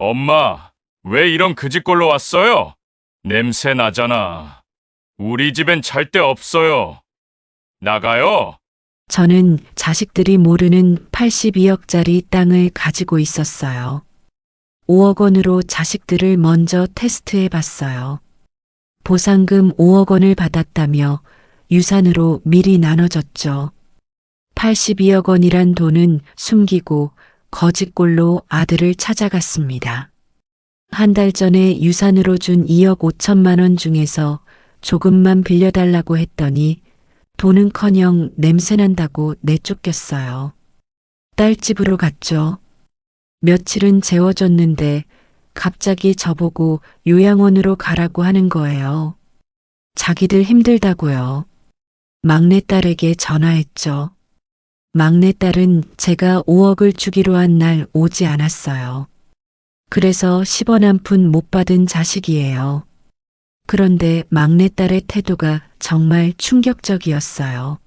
엄마, 왜 이런 그짓골로 왔어요? 냄새 나잖아. 우리 집엔 잘 데 없어요. 나가요. 저는 자식들이 모르는 82억짜리 땅을 가지고 있었어요. 5억 원으로 자식들을 먼저 테스트해 봤어요. 보상금 5억 원을 받았다며 유산으로 미리 나눠줬죠. 82억 원이란 돈은 숨기고 거짓골로 아들을 찾아갔습니다. 한 달 전에 유산으로 준 2억 5천만 원 중에서 조금만 빌려달라고 했더니 돈은커녕 냄새난다고 내쫓겼어요. 딸 집으로 갔죠. 며칠은 재워줬는데 갑자기 저보고 요양원으로 가라고 하는 거예요. 자기들 힘들다고요. 막내딸에게 전화했죠. 막내딸은 제가 5억을 주기로 한 날 오지 않았어요. 그래서 10원 한 푼 못 받은 자식이에요. 그런데 막내딸의 태도가 정말 충격적이었어요.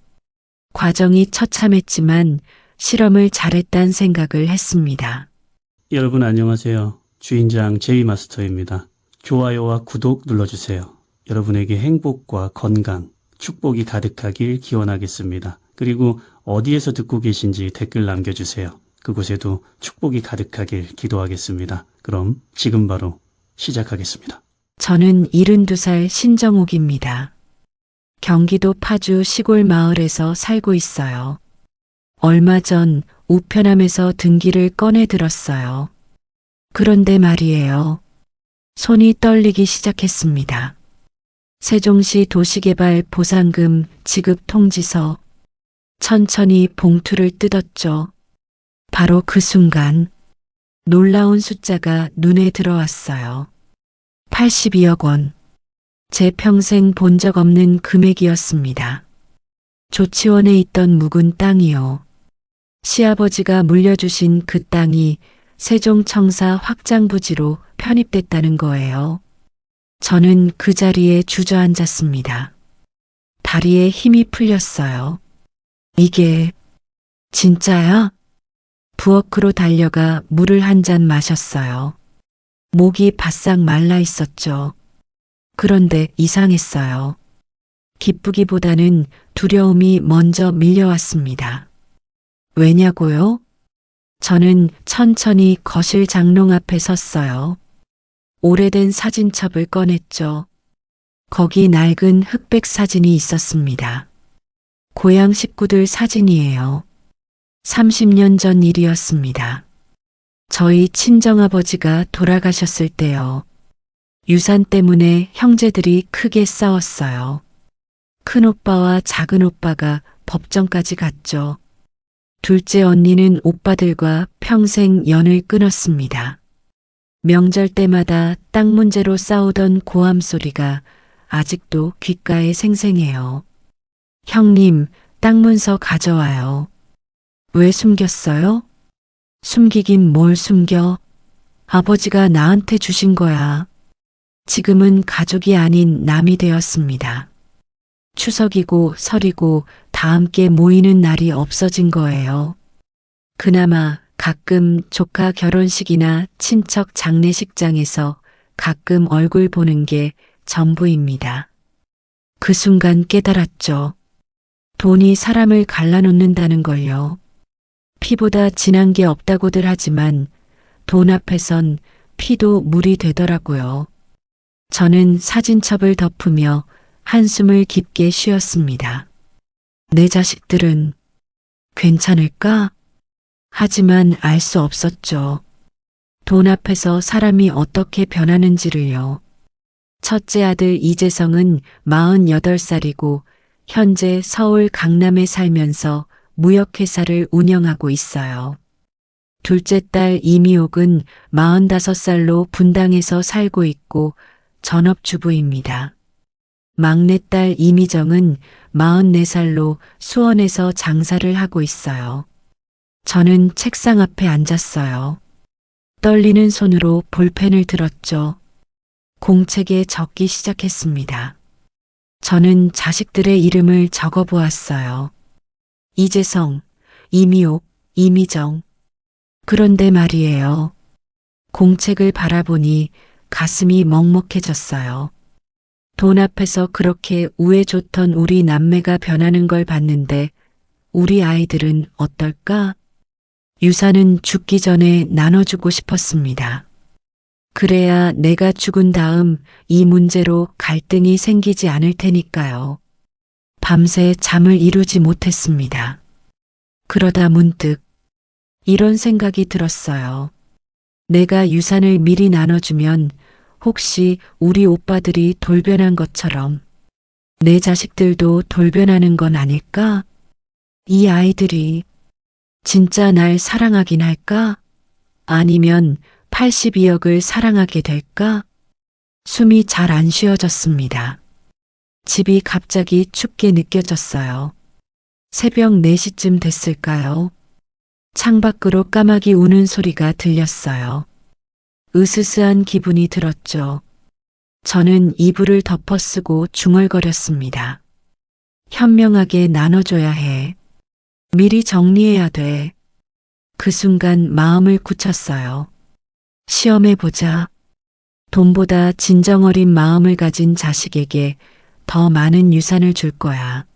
과정이 처참했지만 실험을 잘했단 생각을 했습니다. 여러분 안녕하세요. 주인장 제이마스터입니다. 좋아요와 구독 눌러주세요. 여러분에게 행복과 건강, 축복이 가득하길 기원하겠습니다. 그리고 어디에서 듣고 계신지 댓글 남겨주세요. 그곳에도 축복이 가득하길 기도하겠습니다. 그럼 지금 바로 시작하겠습니다. 저는 72살 신정옥입니다. 경기도 파주 시골 마을에서 살고 있어요. 얼마 전 우편함에서 등기를 꺼내 들었어요. 그런데 말이에요. 손이 떨리기 시작했습니다. 세종시 도시개발 보상금 지급 통지서. 천천히 봉투를 뜯었죠. 바로 그 순간 놀라운 숫자가 눈에 들어왔어요. 82억 원. 제 평생 본 적 없는 금액이었습니다. 조치원에 있던 묵은 땅이요. 시아버지가 물려주신 그 땅이 세종청사 확장부지로 편입됐다는 거예요. 저는 그 자리에 주저앉았습니다. 다리에 힘이 풀렸어요. 이게 진짜야? 부엌으로 달려가 물을 한 잔 마셨어요. 목이 바싹 말라 있었죠. 그런데 이상했어요. 기쁘기보다는 두려움이 먼저 밀려왔습니다. 왜냐고요? 저는 천천히 거실 장롱 앞에 섰어요. 오래된 사진첩을 꺼냈죠. 거기 낡은 흑백 사진이 있었습니다. 고향 식구들 사진이에요. 30년 전 일이었습니다. 저희 친정아버지가 돌아가셨을 때요. 유산 때문에 형제들이 크게 싸웠어요. 큰오빠와 작은오빠가 법정까지 갔죠. 둘째 언니는 오빠들과 평생 연을 끊었습니다. 명절 때마다 땅 문제로 싸우던 고함 소리가 아직도 귓가에 생생해요. 형님, 땅 문서 가져와요. 왜 숨겼어요? 숨기긴 뭘 숨겨? 아버지가 나한테 주신 거야. 지금은 가족이 아닌 남이 되었습니다. 추석이고 설이고 다 함께 모이는 날이 없어진 거예요. 그나마 가끔 조카 결혼식이나 친척 장례식장에서 가끔 얼굴 보는 게 전부입니다. 그 순간 깨달았죠. 돈이 사람을 갈라놓는다는 걸요. 피보다 진한 게 없다고들 하지만 돈 앞에선 피도 물이 되더라고요. 저는 사진첩을 덮으며 한숨을 깊게 쉬었습니다. 내 자식들은 괜찮을까? 하지만 알 수 없었죠. 돈 앞에서 사람이 어떻게 변하는지를요. 첫째 아들 이재성은 48살이고 현재 서울 강남에 살면서 무역회사를 운영하고 있어요. 둘째 딸 이미옥은 45살로 분당에서 살고 있고 전업주부입니다. 막내딸 이미정은 44살로 수원에서 장사를 하고 있어요. 저는 책상 앞에 앉았어요. 떨리는 손으로 볼펜을 들었죠. 공책에 적기 시작했습니다. 저는 자식들의 이름을 적어보았어요. 이재성, 이미옥, 이미정. 그런데 말이에요. 공책을 바라보니 가슴이 먹먹해졌어요. 돈 앞에서 그렇게 우애 좋던 우리 남매가 변하는 걸 봤는데 우리 아이들은 어떨까? 유산은 죽기 전에 나눠주고 싶었습니다. 그래야 내가 죽은 다음 이 문제로 갈등이 생기지 않을 테니까요. 밤새 잠을 이루지 못했습니다. 그러다 문득 이런 생각이 들었어요. 내가 유산을 미리 나눠주면 혹시 우리 오빠들이 돌변한 것처럼 내 자식들도 돌변하는 건 아닐까? 이 아이들이 진짜 날 사랑하긴 할까? 아니면 82억을 사랑하게 될까? 숨이 잘 안 쉬어졌습니다. 집이 갑자기 춥게 느껴졌어요. 새벽 4시쯤 됐을까요? 창밖으로 까마귀 우는 소리가 들렸어요. 으스스한 기분이 들었죠. 저는 이불을 덮어쓰고 중얼거렸습니다. 현명하게 나눠줘야 해. 미리 정리해야 돼. 그 순간 마음을 굳혔어요. 시험해보자. 돈보다 진정 어린 마음을 가진 자식에게 더 많은 유산을 줄 거야.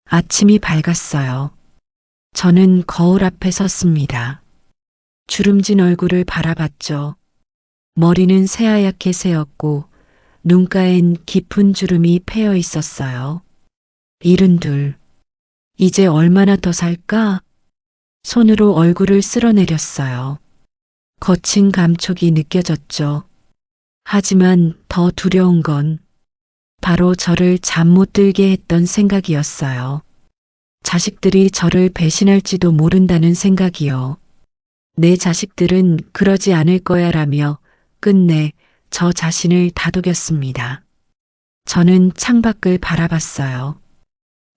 아침이 밝았어요. 저는 거울 앞에 섰습니다. 주름진 얼굴을 바라봤죠. 머리는 새하얗게 새었고 눈가엔 깊은 주름이 패여 있었어요. 72. 이제 얼마나 더 살까? 손으로 얼굴을 쓸어내렸어요. 거친 감촉이 느껴졌죠. 하지만 더 두려운 건 바로 저를 잠 못 들게 했던 생각이었어요. 자식들이 저를 배신할지도 모른다는 생각이요. 내 자식들은 그러지 않을 거야라며 끝내 저 자신을 다독였습니다. 저는 창밖을 바라봤어요.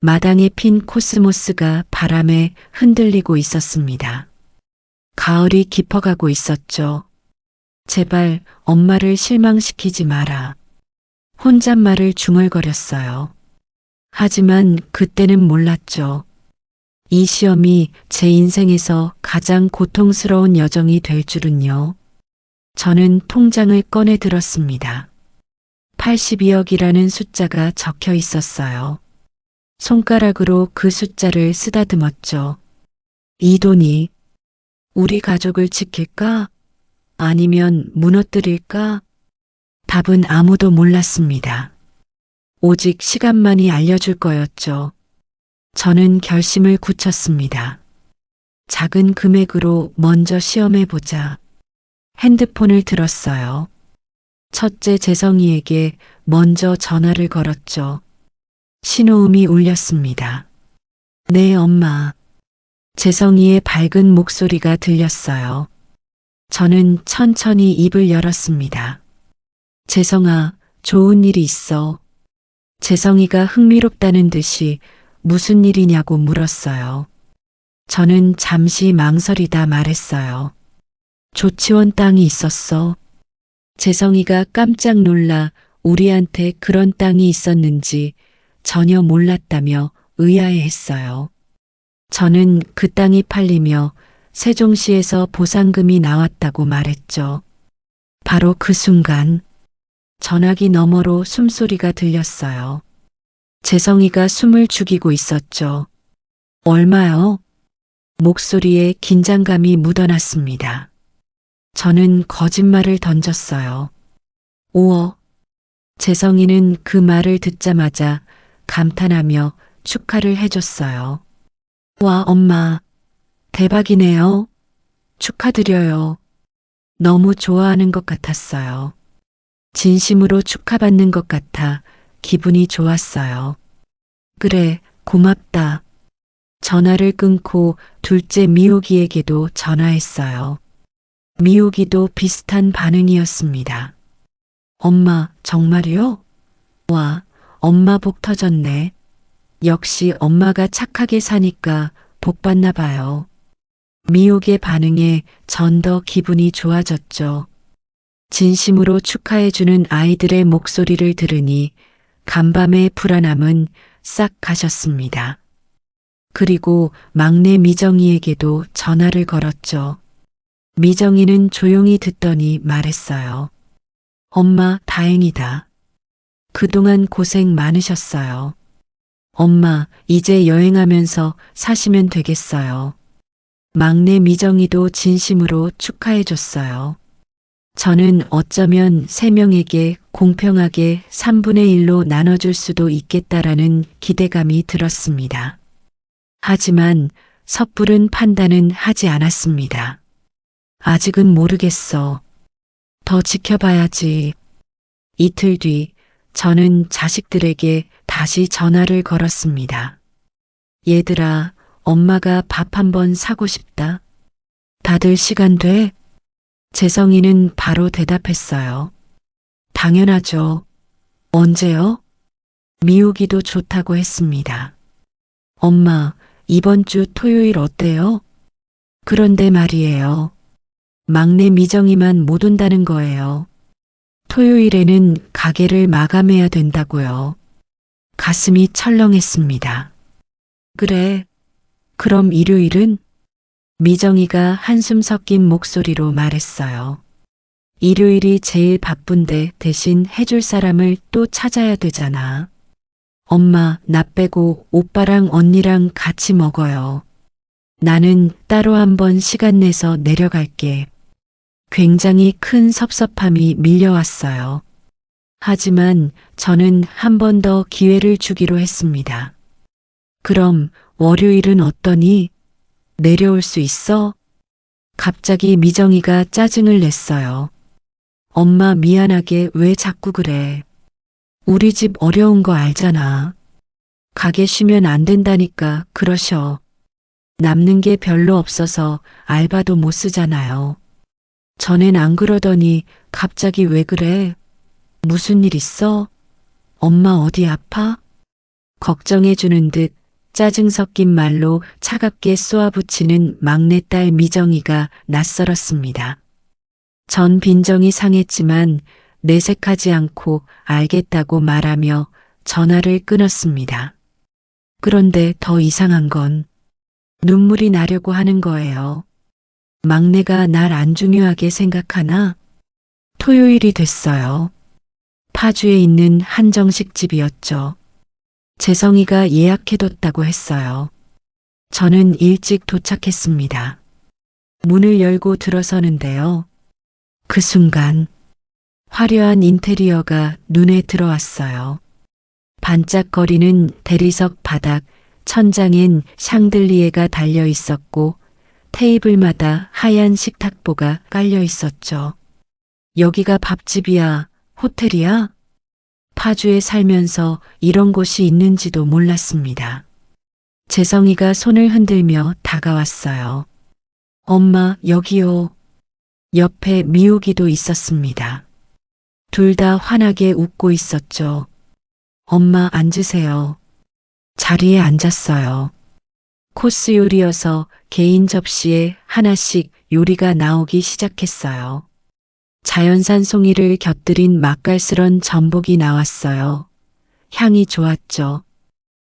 마당에 핀 코스모스가 바람에 흔들리고 있었습니다. 가을이 깊어가고 있었죠. 제발 엄마를 실망시키지 마라. 혼잣말을 중얼거렸어요. 하지만 그때는 몰랐죠. 이 시험이 제 인생에서 가장 고통스러운 여정이 될 줄은요. 저는 통장을 꺼내 들었습니다. 82억이라는 숫자가 적혀 있었어요. 손가락으로 그 숫자를 쓰다듬었죠. 이 돈이 우리 가족을 지킬까? 아니면 무너뜨릴까? 답은 아무도 몰랐습니다. 오직 시간만이 알려줄 거였죠. 저는 결심을 굳혔습니다. 작은 금액으로 먼저 시험해보자. 핸드폰을 들었어요. 첫째 재성이에게 먼저 전화를 걸었죠. 신호음이 울렸습니다. 네, 엄마. 재성이의 밝은 목소리가 들렸어요. 저는 천천히 입을 열었습니다. 재성아, 좋은 일이 있어. 재성이가 흥미롭다는 듯이 무슨 일이냐고 물었어요. 저는 잠시 망설이다 말했어요. 조치원 땅이 있었어. 재성이가 깜짝 놀라 우리한테 그런 땅이 있었는지 전혀 몰랐다며 의아해했어요. 저는 그 땅이 팔리며 세종시에서 보상금이 나왔다고 말했죠. 바로 그 순간 전화기 너머로 숨소리가 들렸어요. 재성이가 숨을 죽이고 있었죠. 얼마요? 목소리에 긴장감이 묻어났습니다. 저는 거짓말을 던졌어요. 5억. 재성이는 그 말을 듣자마자 감탄하며 축하를 해줬어요. 와, 엄마. 대박이네요. 축하드려요. 너무 좋아하는 것 같았어요. 진심으로 축하받는 것 같아 기분이 좋았어요. 그래, 고맙다. 전화를 끊고 둘째 미호기에게도 전화했어요. 미호기도 비슷한 반응이었습니다. 엄마, 정말요? 와, 엄마 복 터졌네. 역시 엄마가 착하게 사니까 복 받나 봐요. 미옥의 반응에 전 더 기분이 좋아졌죠. 진심으로 축하해주는 아이들의 목소리를 들으니 간밤의 불안함은 싹 가셨습니다. 그리고 막내 미정이에게도 전화를 걸었죠. 미정이는 조용히 듣더니 말했어요. 엄마, 다행이다. 그동안 고생 많으셨어요. 엄마, 이제 여행하면서 사시면 되겠어요. 막내 미정이도 진심으로 축하해줬어요. 저는 어쩌면 세 명에게 공평하게 3분의 1로 나눠줄 수도 있겠다라는 기대감이 들었습니다. 하지만 섣부른 판단은 하지 않았습니다. 아직은 모르겠어. 더 지켜봐야지. 이틀 뒤 저는 자식들에게 다시 전화를 걸었습니다. 얘들아, 엄마가 밥 한번 사고 싶다. 다들 시간 돼? 재성이는 바로 대답했어요. 당연하죠. 언제요? 미우기도 좋다고 했습니다. 엄마, 이번 주 토요일 어때요? 그런데 말이에요. 막내 미정이만 못 온다는 거예요. 토요일에는 가게를 마감해야 된다고요. 가슴이 철렁했습니다. 그래. 그럼 일요일은? 미정이가 한숨 섞인 목소리로 말했어요. 일요일이 제일 바쁜데 대신 해줄 사람을 또 찾아야 되잖아. 엄마, 나 빼고 오빠랑 언니랑 같이 먹어요. 나는 따로 한번 시간 내서 내려갈게. 굉장히 큰 섭섭함이 밀려왔어요. 하지만 저는 한 번 더 기회를 주기로 했습니다. 그럼 월요일은 어떠니? 내려올 수 있어? 갑자기 미정이가 짜증을 냈어요. 엄마 미안하게 왜 자꾸 그래. 우리 집 어려운 거 알잖아. 가게 쉬면 안 된다니까 그러셔. 남는 게 별로 없어서 알바도 못 쓰잖아요. 전엔 안 그러더니 갑자기 왜 그래? 무슨 일 있어? 엄마 어디 아파? 걱정해주는 듯 짜증 섞인 말로 차갑게 쏘아붙이는 막내딸 미정이가 낯설었습니다. 전 빈정이 상했지만 내색하지 않고 알겠다고 말하며 전화를 끊었습니다. 그런데 더 이상한 건 눈물이 나려고 하는 거예요. 막내가 날 안 중요하게 생각하나? 토요일이 됐어요. 파주에 있는 한정식 집이었죠. 재성이가 예약해뒀다고 했어요. 저는 일찍 도착했습니다. 문을 열고 들어서는데요. 그 순간 화려한 인테리어가 눈에 들어왔어요. 반짝거리는 대리석 바닥, 천장엔 샹들리에가 달려 있었고 테이블마다 하얀 식탁보가 깔려 있었죠. 여기가 밥집이야, 호텔이야? 파주에 살면서 이런 곳이 있는지도 몰랐습니다. 재성이가 손을 흔들며 다가왔어요. 엄마, 여기요. 옆에 미우기도 있었습니다. 둘 다 환하게 웃고 있었죠. 엄마 앉으세요. 자리에 앉았어요. 코스 요리여서 개인 접시에 하나씩 요리가 나오기 시작했어요. 자연산 송이를 곁들인 맛깔스런 전복이 나왔어요. 향이 좋았죠.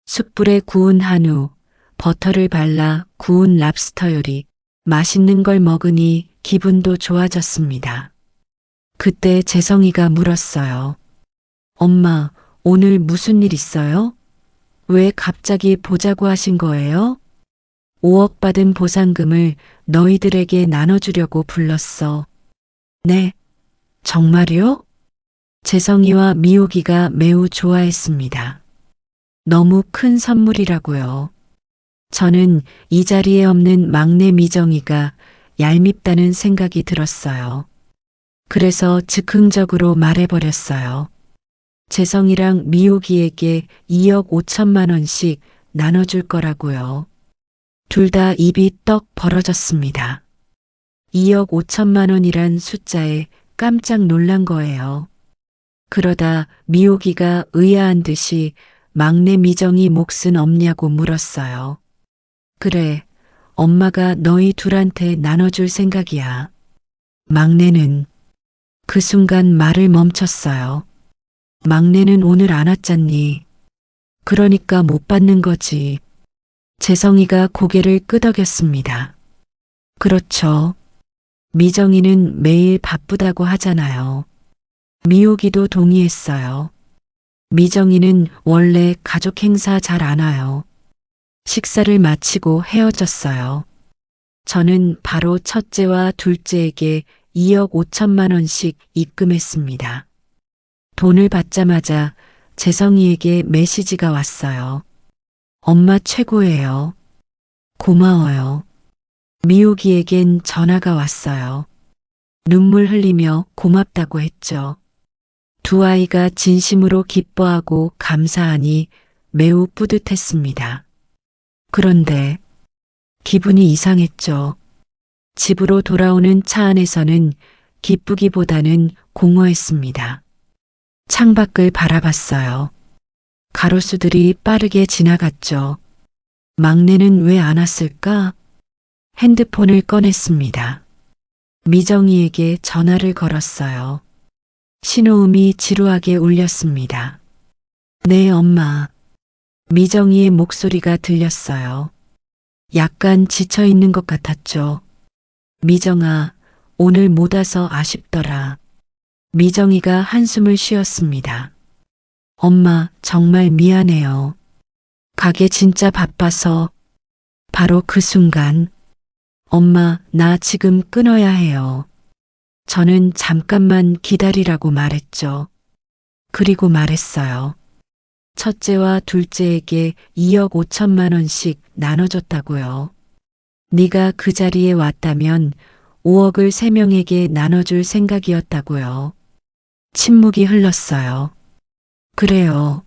숯불에 구운 한우, 버터를 발라 구운 랍스터 요리, 맛있는 걸 먹으니 기분도 좋아졌습니다. 그때 재성이가 물었어요. 엄마, 오늘 무슨 일 있어요? 왜 갑자기 보자고 하신 거예요? 5억 받은 보상금을 너희들에게 나눠주려고 불렀어. 네, 정말요? 재성이와 미호기가 매우 좋아했습니다. 너무 큰 선물이라고요. 저는 이 자리에 없는 막내 미정이가 얄밉다는 생각이 들었어요. 그래서 즉흥적으로 말해버렸어요. 재성이랑 미호기에게 2억 5천만 원씩 나눠줄 거라고요. 둘 다 입이 떡 벌어졌습니다. 2억 5천만 원이란 숫자에 깜짝 놀란 거예요. 그러다 미호기가 의아한 듯이 막내 미정이 몫은 없냐고 물었어요. 그래, 엄마가 너희 둘한테 나눠줄 생각이야. 막내는 그 순간 말을 멈췄어요. 막내는 오늘 안 왔잖니. 그러니까 못 받는 거지. 재성이가 고개를 끄덕였습니다. 그렇죠. 미정이는 매일 바쁘다고 하잖아요. 미호기도 동의했어요. 미정이는 원래 가족 행사 잘 안 와요. 식사를 마치고 헤어졌어요. 저는 바로 첫째와 둘째에게 2억 5천만 원씩 입금했습니다. 돈을 받자마자 재성이에게 메시지가 왔어요. 엄마 최고예요. 고마워요. 미호기에겐 전화가 왔어요. 눈물 흘리며 고맙다고 했죠. 두 아이가 진심으로 기뻐하고 감사하니 매우 뿌듯했습니다. 그런데 기분이 이상했죠. 집으로 돌아오는 차 안에서는 기쁘기보다는 공허했습니다. 창밖을 바라봤어요. 가로수들이 빠르게 지나갔죠. 막내는 왜 안 왔을까? 핸드폰을 꺼냈습니다. 미정이에게 전화를 걸었어요. 신호음이 지루하게 울렸습니다. 네, 엄마. 미정이의 목소리가 들렸어요. 약간 지쳐 있는 것 같았죠. 미정아, 오늘 못 와서 아쉽더라. 미정이가 한숨을 쉬었습니다. 엄마, 정말 미안해요. 가게 진짜 바빠서. 바로 그 순간, 엄마, 나 지금 끊어야 해요. 저는 잠깐만 기다리라고 말했죠. 그리고 말했어요. 첫째와 둘째에게 2억 5천만 원씩 나눠줬다고요. 네가 그 자리에 왔다면 5억을 3명에게 나눠줄 생각이었다고요. 침묵이 흘렀어요. 그래요.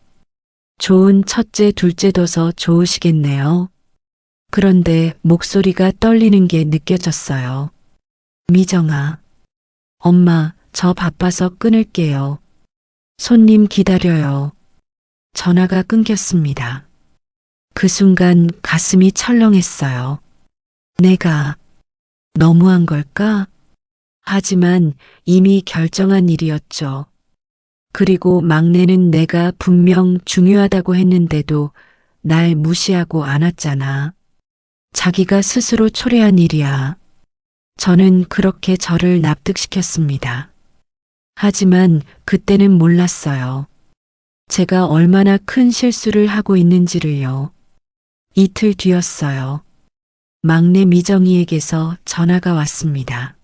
좋은 첫째, 둘째 둬서 좋으시겠네요. 그런데 목소리가 떨리는 게 느껴졌어요. 미정아. 엄마, 저 바빠서 끊을게요. 손님 기다려요. 전화가 끊겼습니다. 그 순간 가슴이 철렁했어요. 내가 너무한 걸까? 하지만 이미 결정한 일이었죠. 그리고 막내는 내가 분명 중요하다고 했는데도 날 무시하고 안았잖아. 자기가 스스로 초래한 일이야. 저는 그렇게 저를 납득시켰습니다. 하지만 그때는 몰랐어요. 제가 얼마나 큰 실수를 하고 있는지를요. 이틀 뒤였어요. 막내 미정이에게서 전화가 왔습니다.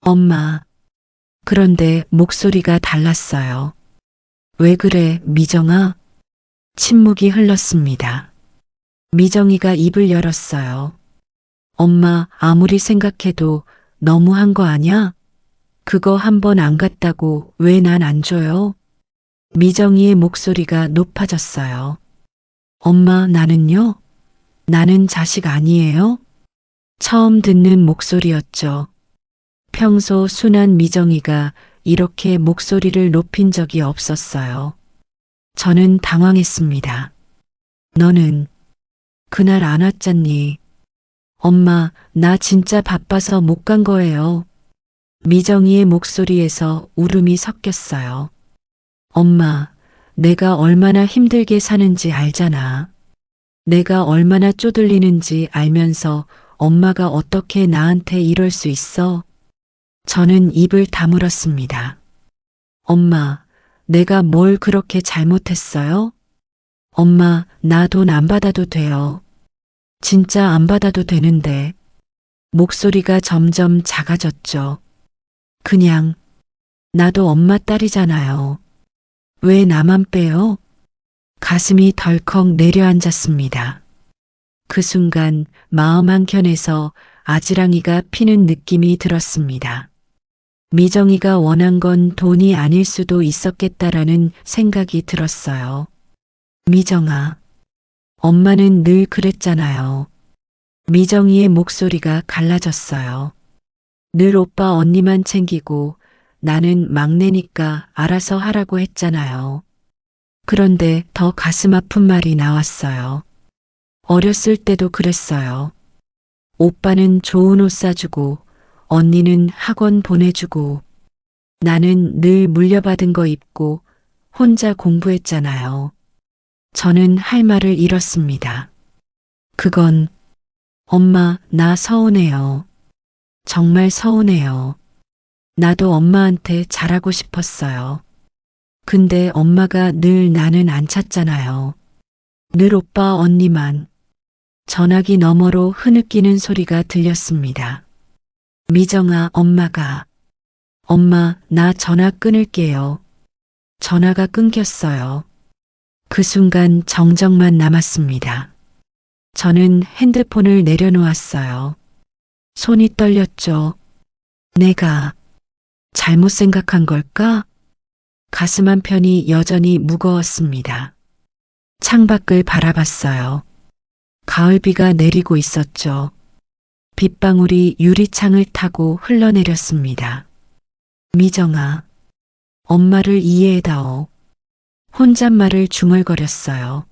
엄마. 그런데 목소리가 달랐어요. 왜 그래, 미정아? 침묵이 흘렀습니다. 미정이가 입을 열었어요. 엄마, 아무리 생각해도 너무한 거 아냐? 그거 한 번 안 갔다고 왜 난 안 줘요? 미정이의 목소리가 높아졌어요. 엄마, 나는요? 나는 자식 아니에요? 처음 듣는 목소리였죠. 평소 순한 미정이가 이렇게 목소리를 높인 적이 없었어요. 저는 당황했습니다. 너는 그날 안 왔잖니. 엄마, 나 진짜 바빠서 못 간 거예요. 미정이의 목소리에서 울음이 섞였어요. 엄마, 내가 얼마나 힘들게 사는지 알잖아. 내가 얼마나 쪼들리는지 알면서 엄마가 어떻게 나한테 이럴 수 있어? 저는 입을 다물었습니다. 엄마, 내가 뭘 그렇게 잘못했어요? 엄마, 나 돈 안 받아도 돼요. 진짜 안 받아도 되는데. 목소리가 점점 작아졌죠. 그냥, 나도 엄마 딸이잖아요. 왜 나만 빼요? 가슴이 덜컥 내려앉았습니다. 그 순간 마음 한켠에서 아지랑이가 피는 느낌이 들었습니다. 미정이가 원한 건 돈이 아닐 수도 있었겠다라는 생각이 들었어요. 미정아, 엄마는 늘 그랬잖아요. 미정이의 목소리가 갈라졌어요. 늘 오빠 언니만 챙기고 나는 막내니까 알아서 하라고 했잖아요. 그런데 더 가슴 아픈 말이 나왔어요. 어렸을 때도 그랬어요. 오빠는 좋은 옷 사주고 언니는 학원 보내주고 나는 늘 물려받은 거 입고 혼자 공부했잖아요. 저는 할 말을 잃었습니다. 그건 엄마, 나 서운해요. 정말 서운해요. 나도 엄마한테 잘하고 싶었어요. 근데 엄마가 늘 나는 안 찾잖아요. 늘 오빠 언니만. 전화기 너머로 흐느끼는 소리가 들렸습니다. 미정아, 엄마, 나 전화 끊을게요. 전화가 끊겼어요. 그 순간 정적만 남았습니다. 저는 핸드폰을 내려놓았어요. 손이 떨렸죠. 내가 잘못 생각한 걸까? 가슴 한편이 여전히 무거웠습니다. 창밖을 바라봤어요. 가을비가 내리고 있었죠. 빗방울이 유리창을 타고 흘러내렸습니다. 미정아, 엄마를 이해해다오. 혼잣말을 중얼거렸어요.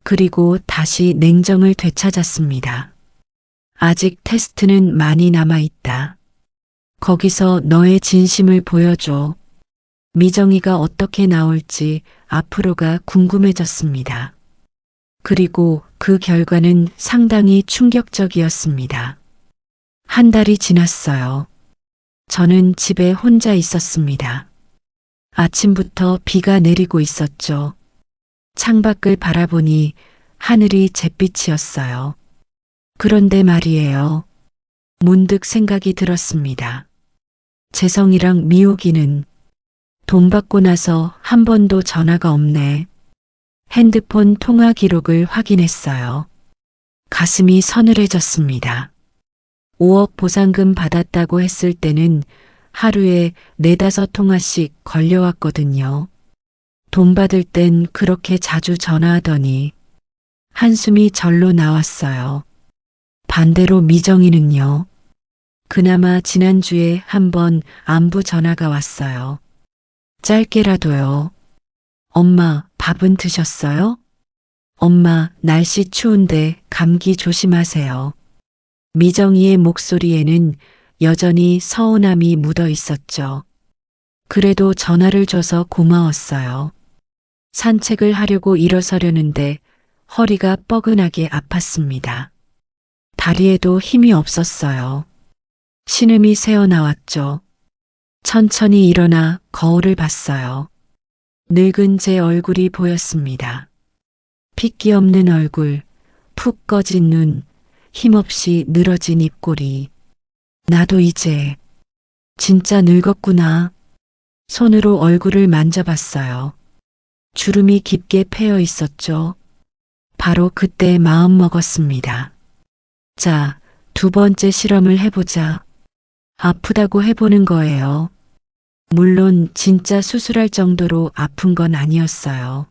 그리고 다시 냉정을 되찾았습니다. 아직 테스트는 많이 남아있다. 거기서 너의 진심을 보여줘. 미정이가 어떻게 나올지 앞으로가 궁금해졌습니다. 그리고 그 결과는 상당히 충격적이었습니다. 한 달이 지났어요. 저는 집에 혼자 있었습니다. 아침부터 비가 내리고 있었죠. 창밖을 바라보니 하늘이 잿빛이었어요. 그런데 말이에요. 문득 생각이 들었습니다. 재성이랑 미옥이는 돈 받고 나서 한 번도 전화가 없네. 핸드폰 통화 기록을 확인했어요. 가슴이 서늘해졌습니다. 5억 보상금 받았다고 했을 때는 하루에 4~5통화씩 걸려왔거든요. 돈 받을 땐 그렇게 자주 전화하더니 한숨이 절로 나왔어요. 반대로 미정이는요. 그나마 지난주에 한 번 안부 전화가 왔어요. 짧게라도요. 엄마, 밥은 드셨어요? 엄마, 날씨 추운데 감기 조심하세요. 미정이의 목소리에는 여전히 서운함이 묻어 있었죠. 그래도 전화를 줘서 고마웠어요. 산책을 하려고 일어서려는데 허리가 뻐근하게 아팠습니다. 다리에도 힘이 없었어요. 신음이 새어나왔죠. 천천히 일어나 거울을 봤어요. 늙은 제 얼굴이 보였습니다. 핏기 없는 얼굴, 푹 꺼진 눈, 힘없이 늘어진 입꼬리. 나도 이제 진짜 늙었구나. 손으로 얼굴을 만져봤어요. 주름이 깊게 패여 있었죠. 바로 그때 마음 먹었습니다. 자, 2번째 실험을 해보자. 아프다고 해보는 거예요. 물론 진짜 수술할 정도로 아픈 건 아니었어요.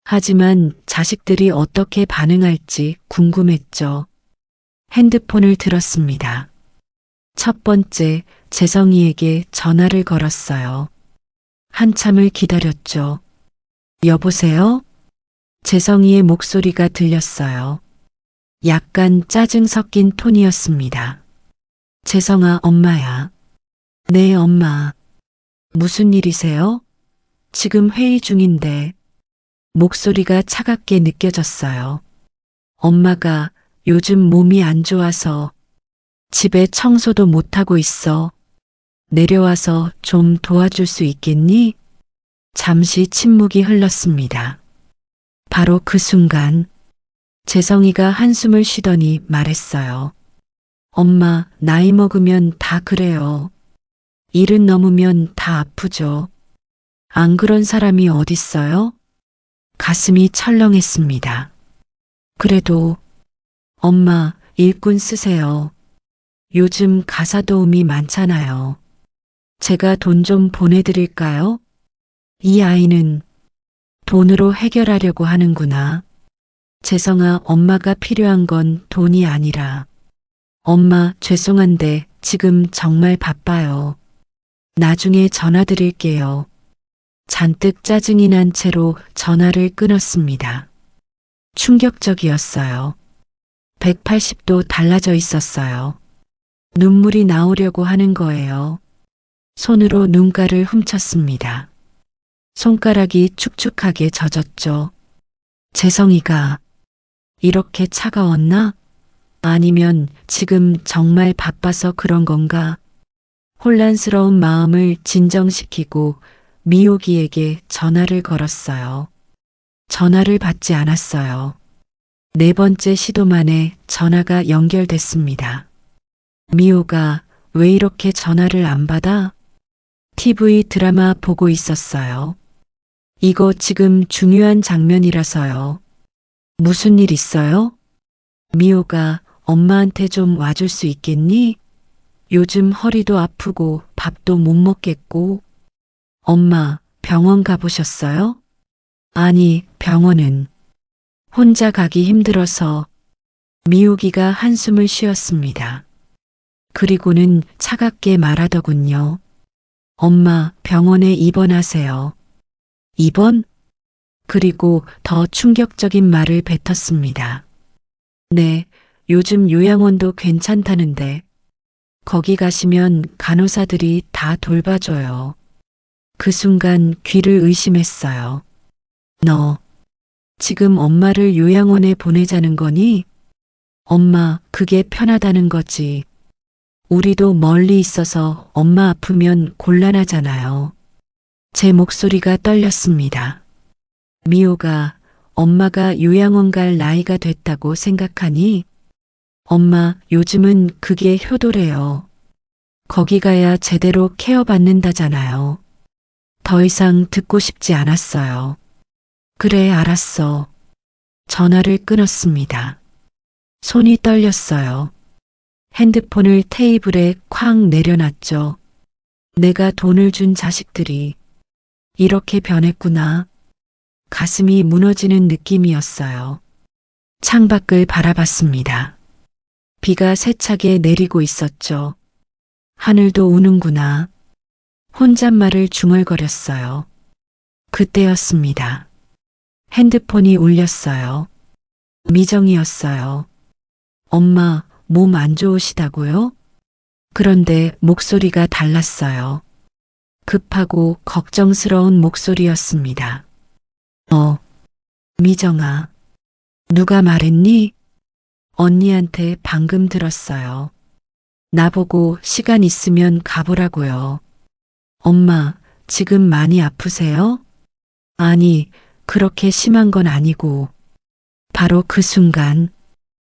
하지만 자식들이 어떻게 반응할지 궁금했죠. 핸드폰을 들었습니다. 첫 번째, 재성이에게 전화를 걸었어요. 한참을 기다렸죠. 여보세요? 재성이의 목소리가 들렸어요. 약간 짜증 섞인 톤이었습니다. 재성아, 엄마야. 네, 엄마. 무슨 일이세요? 지금 회의 중인데. 목소리가 차갑게 느껴졌어요. 엄마가 요즘 몸이 안 좋아서 집에 청소도 못하고 있어. 내려와서 좀 도와줄 수 있겠니? 잠시 침묵이 흘렀습니다. 바로 그 순간 재성이가 한숨을 쉬더니 말했어요. 엄마, 나이 먹으면 다 그래요. 일은 넘으면 다 아프죠. 안 그런 사람이 어딨어요? 가슴이 철렁했습니다. 그래도 엄마, 일꾼 쓰세요. 요즘 가사 도우미 많잖아요. 제가 돈 좀 보내드릴까요? 이 아이는 돈으로 해결하려고 하는구나. 재성아, 엄마가 필요한 건 돈이 아니라. 엄마, 죄송한데 지금 정말 바빠요. 나중에 전화 드릴게요. 잔뜩 짜증이 난 채로 전화를 끊었습니다. 충격적이었어요. 180도 달라져 있었어요. 눈물이 나오려고 하는 거예요. 손으로 눈가를 훔쳤습니다. 손가락이 축축하게 젖었죠. 재성이가 이렇게 차가웠나? 아니면 지금 정말 바빠서 그런 건가? 혼란스러운 마음을 진정시키고 미호기에게 전화를 걸었어요. 전화를 받지 않았어요. 네 번째 시도 만에 전화가 연결됐습니다. 미호가 왜 이렇게 전화를 안 받아? TV 드라마 보고 있었어요. 이거 지금 중요한 장면이라서요. 무슨 일 있어요? 미호가 엄마한테 좀 와줄 수 있겠니? 요즘 허리도 아프고 밥도 못 먹겠고. 엄마, 병원 가보셨어요? 아니, 병원은 혼자 가기 힘들어서. 미호기가 한숨을 쉬었습니다. 그리고는 차갑게 말하더군요. 엄마, 병원에 입원하세요. 입원? 그리고 더 충격적인 말을 뱉었습니다. 네, 요즘 요양원도 괜찮다는데. 거기 가시면 간호사들이 다 돌봐줘요. 그 순간 귀를 의심했어요. 너, 지금 엄마를 요양원에 보내자는 거니? 엄마, 그게 편하다는 거지. 우리도 멀리 있어서 엄마 아프면 곤란하잖아요. 제 목소리가 떨렸습니다. 미호가 엄마가 요양원 갈 나이가 됐다고 생각하니? 엄마, 요즘은 그게 효도래요. 거기 가야 제대로 케어받는다잖아요. 더 이상 듣고 싶지 않았어요. 그래, 알았어. 전화를 끊었습니다. 손이 떨렸어요. 핸드폰을 테이블에 쾅 내려놨죠. 내가 돈을 준 자식들이 이렇게 변했구나. 가슴이 무너지는 느낌이었어요. 창밖을 바라봤습니다. 비가 세차게 내리고 있었죠. 하늘도 우는구나. 혼잣말을 중얼거렸어요. 그때였습니다. 핸드폰이 울렸어요. 미정이었어요. 엄마, 몸 안 좋으시다고요? 그런데 목소리가 달랐어요. 급하고 걱정스러운 목소리였습니다. 미정아. 누가 말했니? 언니한테 방금 들었어요. 나보고 시간 있으면 가보라고요. 엄마, 지금 많이 아프세요? 아니, 그렇게 심한 건 아니고. 바로 그 순간,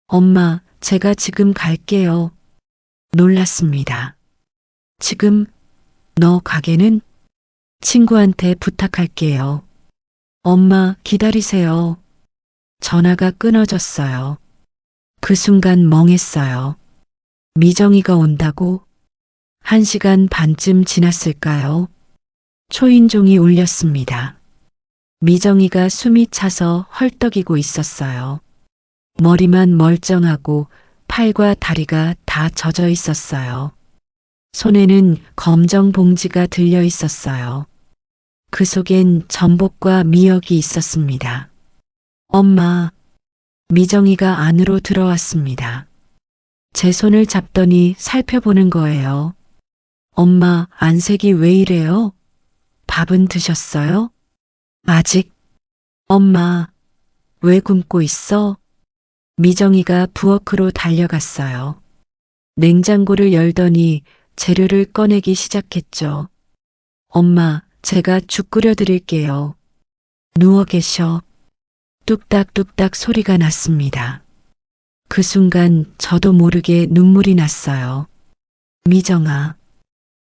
엄마, 제가 지금 갈게요. 놀랐습니다. 지금, 너 가게는? 친구한테 부탁할게요. 엄마, 기다리세요. 전화가 끊어졌어요. 그 순간 멍했어요. 미정이가 온다고? 1시간 반쯤 지났을까요? 초인종이 울렸습니다. 미정이가 숨이 차서 헐떡이고 있었어요. 머리만 멀쩡하고 팔과 다리가 다 젖어 있었어요. 손에는 검정 봉지가 들려 있었어요. 그 속엔 전복과 미역이 있었습니다. 엄마, 미정이가 안으로 들어왔습니다. 제 손을 잡더니 살펴보는 거예요. 엄마, 안색이 왜 이래요? 밥은 드셨어요? 아직. 엄마, 왜 굶고 있어? 미정이가 부엌으로 달려갔어요. 냉장고를 열더니 재료를 꺼내기 시작했죠. 엄마, 제가 죽 끓여 드릴게요. 누워 계셔. 뚝딱뚝딱 소리가 났습니다. 그 순간 저도 모르게 눈물이 났어요. 미정아,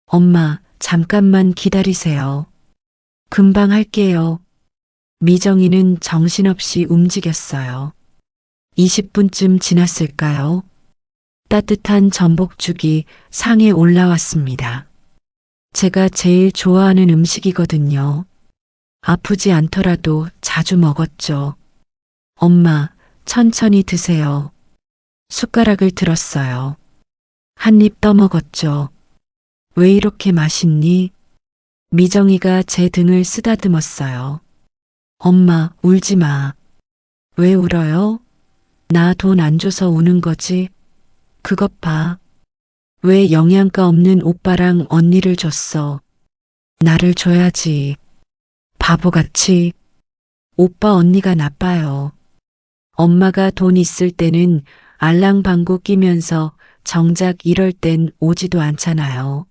엄마, 잠깐만 기다리세요. 금방 할게요. 미정이는 정신없이 움직였어요. 20분쯤 지났을까요? 따뜻한 전복죽이 상에 올라왔습니다. 제가 제일 좋아하는 음식이거든요. 아프지 않더라도 자주 먹었죠. 엄마, 천천히 드세요. 숟가락을 들었어요. 한 입 떠먹었죠. 왜 이렇게 맛있니? 미정이가 제 등을 쓰다듬었어요. 엄마, 울지 마. 왜 울어요? 나 돈 안 줘서 우는 거지. 그것 봐. 왜 영양가 없는 오빠랑 언니를 줬어. 나를 줘야지. 바보같이. 오빠 언니가 나빠요. 엄마가 돈 있을 때는 알랑방구 끼면서 정작 이럴 땐 오지도 않잖아요.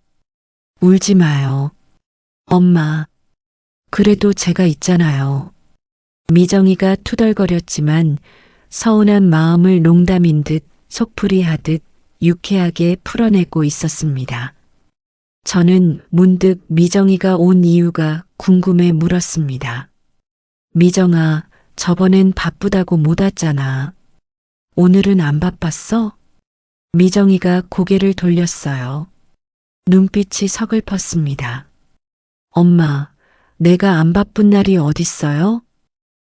울지 마요. 엄마, 그래도 제가 있잖아요. 미정이가 투덜거렸지만 서운한 마음을 농담인 듯 속풀이하듯 유쾌하게 풀어내고 있었습니다. 저는 문득 미정이가 온 이유가 궁금해 물었습니다. 미정아, 저번엔 바쁘다고 못 왔잖아. 오늘은 안 바빴어? 미정이가 고개를 돌렸어요. 눈빛이 서글펐습니다. 엄마, 내가 안 바쁜 날이 어딨어요?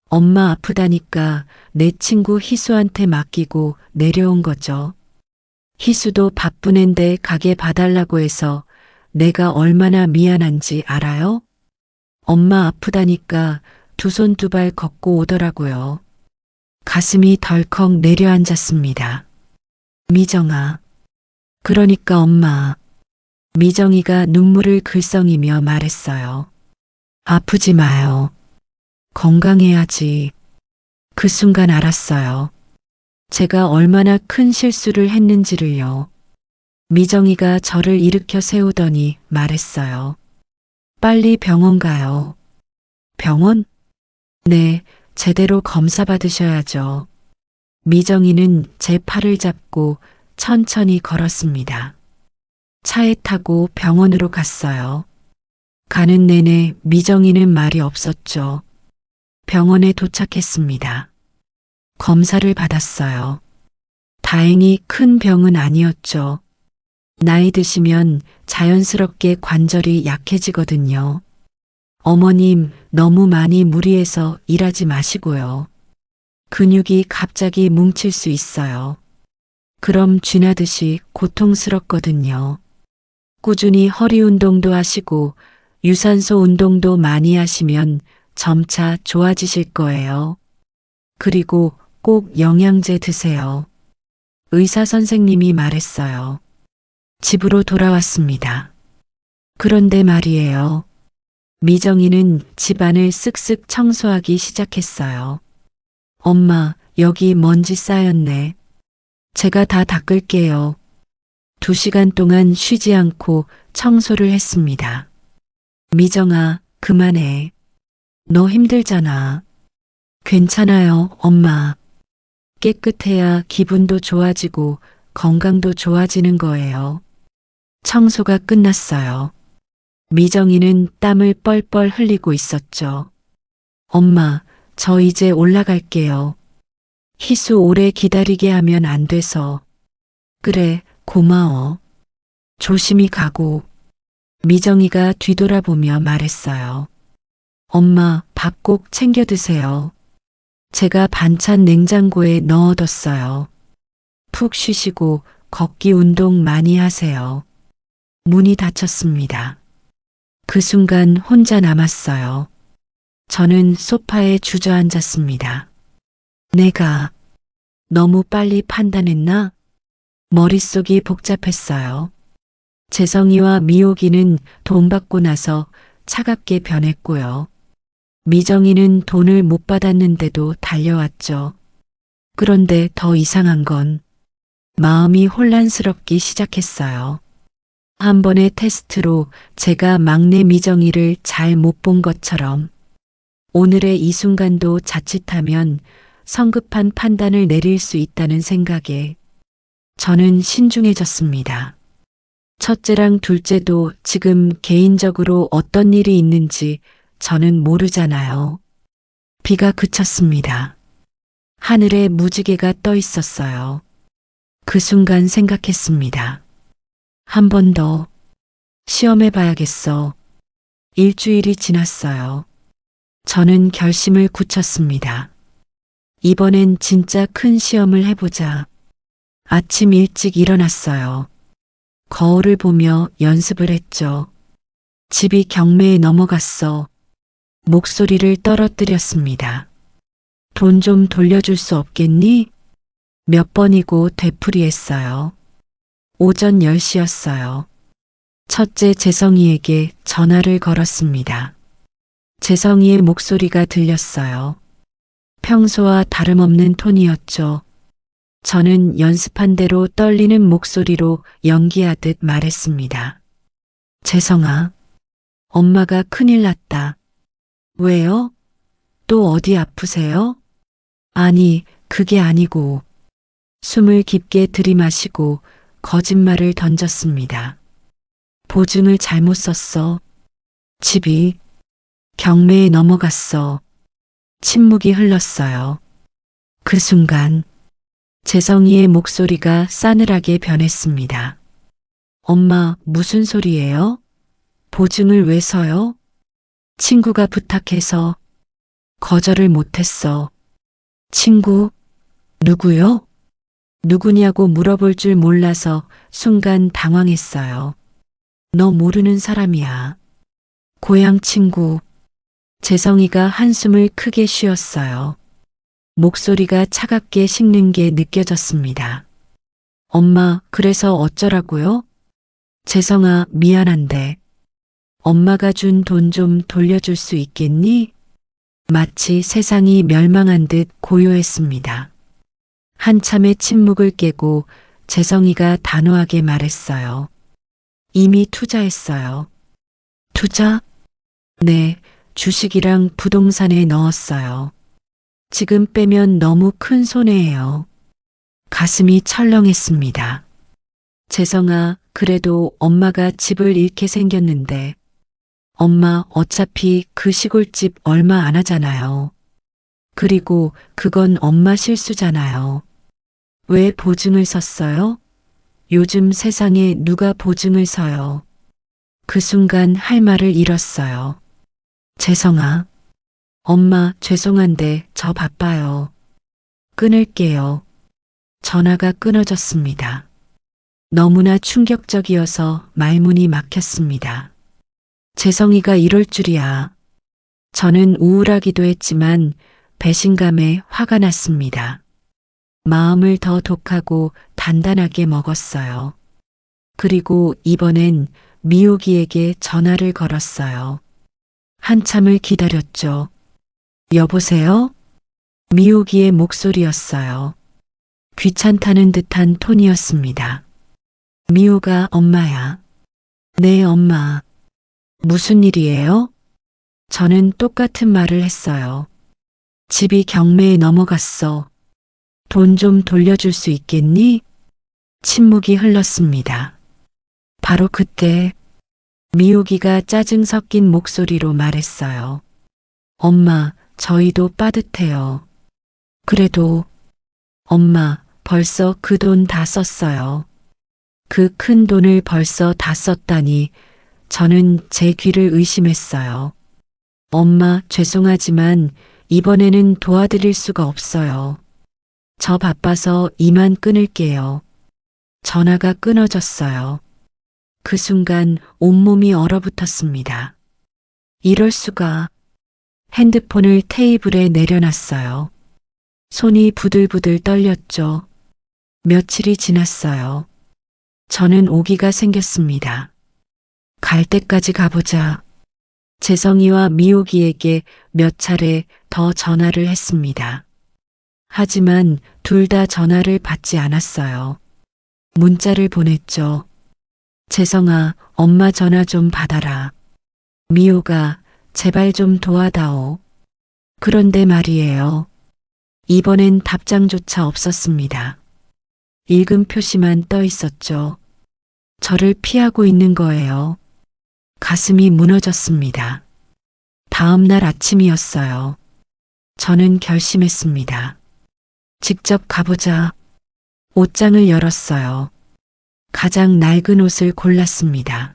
엄마 아프다니까 내 친구 희수한테 맡기고 내려온 거죠. 희수도 바쁜 앤데 가게 봐달라고 해서 내가 얼마나 미안한지 알아요? 엄마 아프다니까 두 손 두 발 걷고 오더라고요. 가슴이 덜컥 내려앉았습니다. 미정아. 그러니까 엄마. 미정이가 눈물을 글썽이며 말했어요. 아프지 마요. 건강해야지. 그 순간 알았어요. 제가 얼마나 큰 실수를 했는지를요. 미정이가 저를 일으켜 세우더니 말했어요. 빨리 병원 가요. 병원? 네, 제대로 검사 받으셔야죠. 미정이는 제 팔을 잡고 천천히 걸었습니다. 차에 타고 병원으로 갔어요. 가는 내내 미정이는 말이 없었죠. 병원에 도착했습니다. 검사를 받았어요. 다행히 큰 병은 아니었죠. 나이 드시면 자연스럽게 관절이 약해지거든요. 어머님, 너무 많이 무리해서 일하지 마시고요. 근육이 갑자기 뭉칠 수 있어요. 그럼 쥐나듯이 고통스럽거든요. 꾸준히 허리 운동도 하시고 유산소 운동도 많이 하시면 점차 좋아지실 거예요. 그리고 꼭 영양제 드세요. 의사 선생님이 말했어요. 집으로 돌아왔습니다. 그런데 말이에요. 미정이는 집안을 쓱쓱 청소하기 시작했어요. 엄마, 여기 먼지 쌓였네. 제가 다 닦을게요. 2시간 동안 쉬지 않고 청소를 했습니다. 미정아, 그만해. 너 힘들잖아. 괜찮아요, 엄마. 깨끗해야 기분도 좋아지고 건강도 좋아지는 거예요. 청소가 끝났어요. 미정이는 땀을 뻘뻘 흘리고 있었죠. 엄마, 저 이제 올라갈게요. 희수 오래 기다리게 하면 안 돼서. 그래, 고마워. 조심히 가고. 미정이가 뒤돌아보며 말했어요. 엄마, 밥 꼭 챙겨 드세요. 제가 반찬 냉장고에 넣어뒀어요. 푹 쉬시고 걷기 운동 많이 하세요. 문이 닫혔습니다. 그 순간 혼자 남았어요. 저는 소파에 주저앉았습니다. 내가 너무 빨리 판단했나? 머릿속이 복잡했어요. 재성이와 미옥이는 돈 받고 나서 차갑게 변했고요. 미정이는 돈을 못 받았는데도 달려왔죠. 그런데 더 이상한 건 마음이 혼란스럽기 시작했어요. 한 번의 테스트로 제가 막내 미정이를 잘 못 본 것처럼 오늘의 이 순간도 자칫하면 성급한 판단을 내릴 수 있다는 생각에 저는 신중해졌습니다. 첫째랑 둘째도 지금 개인적으로 어떤 일이 있는지 저는 모르잖아요. 비가 그쳤습니다. 하늘에 무지개가 떠 있었어요. 그 순간 생각했습니다. 한 번 더 시험해 봐야겠어. 일주일이 지났어요. 저는 결심을 굳혔습니다. 이번엔 진짜 큰 시험을 해보자. 아침 일찍 일어났어요. 거울을 보며 연습을 했죠. 집이 경매에 넘어갔어. 목소리를 떨어뜨렸습니다. 돈 좀 돌려줄 수 없겠니? 몇 번이고 되풀이했어요. 오전 10시였어요. 첫째 재성이에게 전화를 걸었습니다. 재성이의 목소리가 들렸어요. 평소와 다름없는 톤이었죠. 저는 연습한 대로 떨리는 목소리로 연기하듯 말했습니다. 재성아, 엄마가 큰일 났다. 왜요? 또 어디 아프세요? 아니, 그게 아니고. 숨을 깊게 들이마시고 거짓말을 던졌습니다. 보증을 잘못 썼어. 집이 경매에 넘어갔어. 침묵이 흘렀어요. 그 순간 재성이의 목소리가 싸늘하게 변했습니다. 엄마, 무슨 소리예요? 보증을 왜 서요? 친구가 부탁해서 거절을 못했어. 친구? 누구요? 누구냐고 물어볼 줄 몰라서 순간 당황했어요. 너 모르는 사람이야. 고향 친구. 재성이가 한숨을 크게 쉬었어요. 목소리가 차갑게 식는 게 느껴졌습니다. 엄마, 그래서 어쩌라고요? 재성아, 미안한데. 엄마가 준 돈 좀 돌려줄 수 있겠니? 마치 세상이 멸망한 듯 고요했습니다. 한참의 침묵을 깨고 재성이가 단호하게 말했어요. 이미 투자했어요. 투자? 네, 주식이랑 부동산에 넣었어요. 지금 빼면 너무 큰 손해예요. 가슴이 철렁했습니다. 재성아, 그래도 엄마가 집을 잃게 생겼는데 엄마 어차피 그 시골집 얼마 안 하잖아요. 그리고 그건 엄마 실수잖아요. 왜 보증을 섰어요? 요즘 세상에 누가 보증을 서요? 그 순간 할 말을 잃었어요. 재성아, 엄마 죄송한데 저 바빠요. 끊을게요. 전화가 끊어졌습니다. 너무나 충격적이어서 말문이 막혔습니다. 재성이가 이럴 줄이야. 저는 우울하기도 했지만 배신감에 화가 났습니다. 마음을 더 독하고 단단하게 먹었어요. 그리고 이번엔 미호기에게 전화를 걸었어요. 한참을 기다렸죠. 여보세요? 미호기의 목소리였어요. 귀찮다는 듯한 톤이었습니다. 미호가 엄마야. 네, 엄마. 무슨 일이에요? 저는 똑같은 말을 했어요. 집이 경매에 넘어갔어. 돈 좀 돌려줄 수 있겠니? 침묵이 흘렀습니다. 바로 그때 미호기가 짜증 섞인 목소리로 말했어요. 엄마, 저희도 빠듯해요. 그래도 엄마, 벌써 그 돈 다 썼어요. 그 큰 돈을 벌써 다 썼다니 저는 제 귀를 의심했어요. 엄마, 죄송하지만 이번에는 도와드릴 수가 없어요. 저 바빠서 이만 끊을게요. 전화가 끊어졌어요. 그 순간 온몸이 얼어붙었습니다. 이럴 수가. 핸드폰을 테이블에 내려놨어요. 손이 부들부들 떨렸죠. 며칠이 지났어요. 저는 오기가 생겼습니다. 갈 때까지 가보자. 재성이와 미호기에게 몇 차례 더 전화를 했습니다. 하지만 둘 다 전화를 받지 않았어요. 문자를 보냈죠. 재성아, 엄마 전화 좀 받아라. 미호가, 제발 좀 도와다오. 그런데 말이에요. 이번엔 답장조차 없었습니다. 읽음 표시만 떠 있었죠. 저를 피하고 있는 거예요. 가슴이 무너졌습니다. 다음 날 아침이었어요. 저는 결심했습니다. 직접 가보자. 옷장을 열었어요. 가장 낡은 옷을 골랐습니다.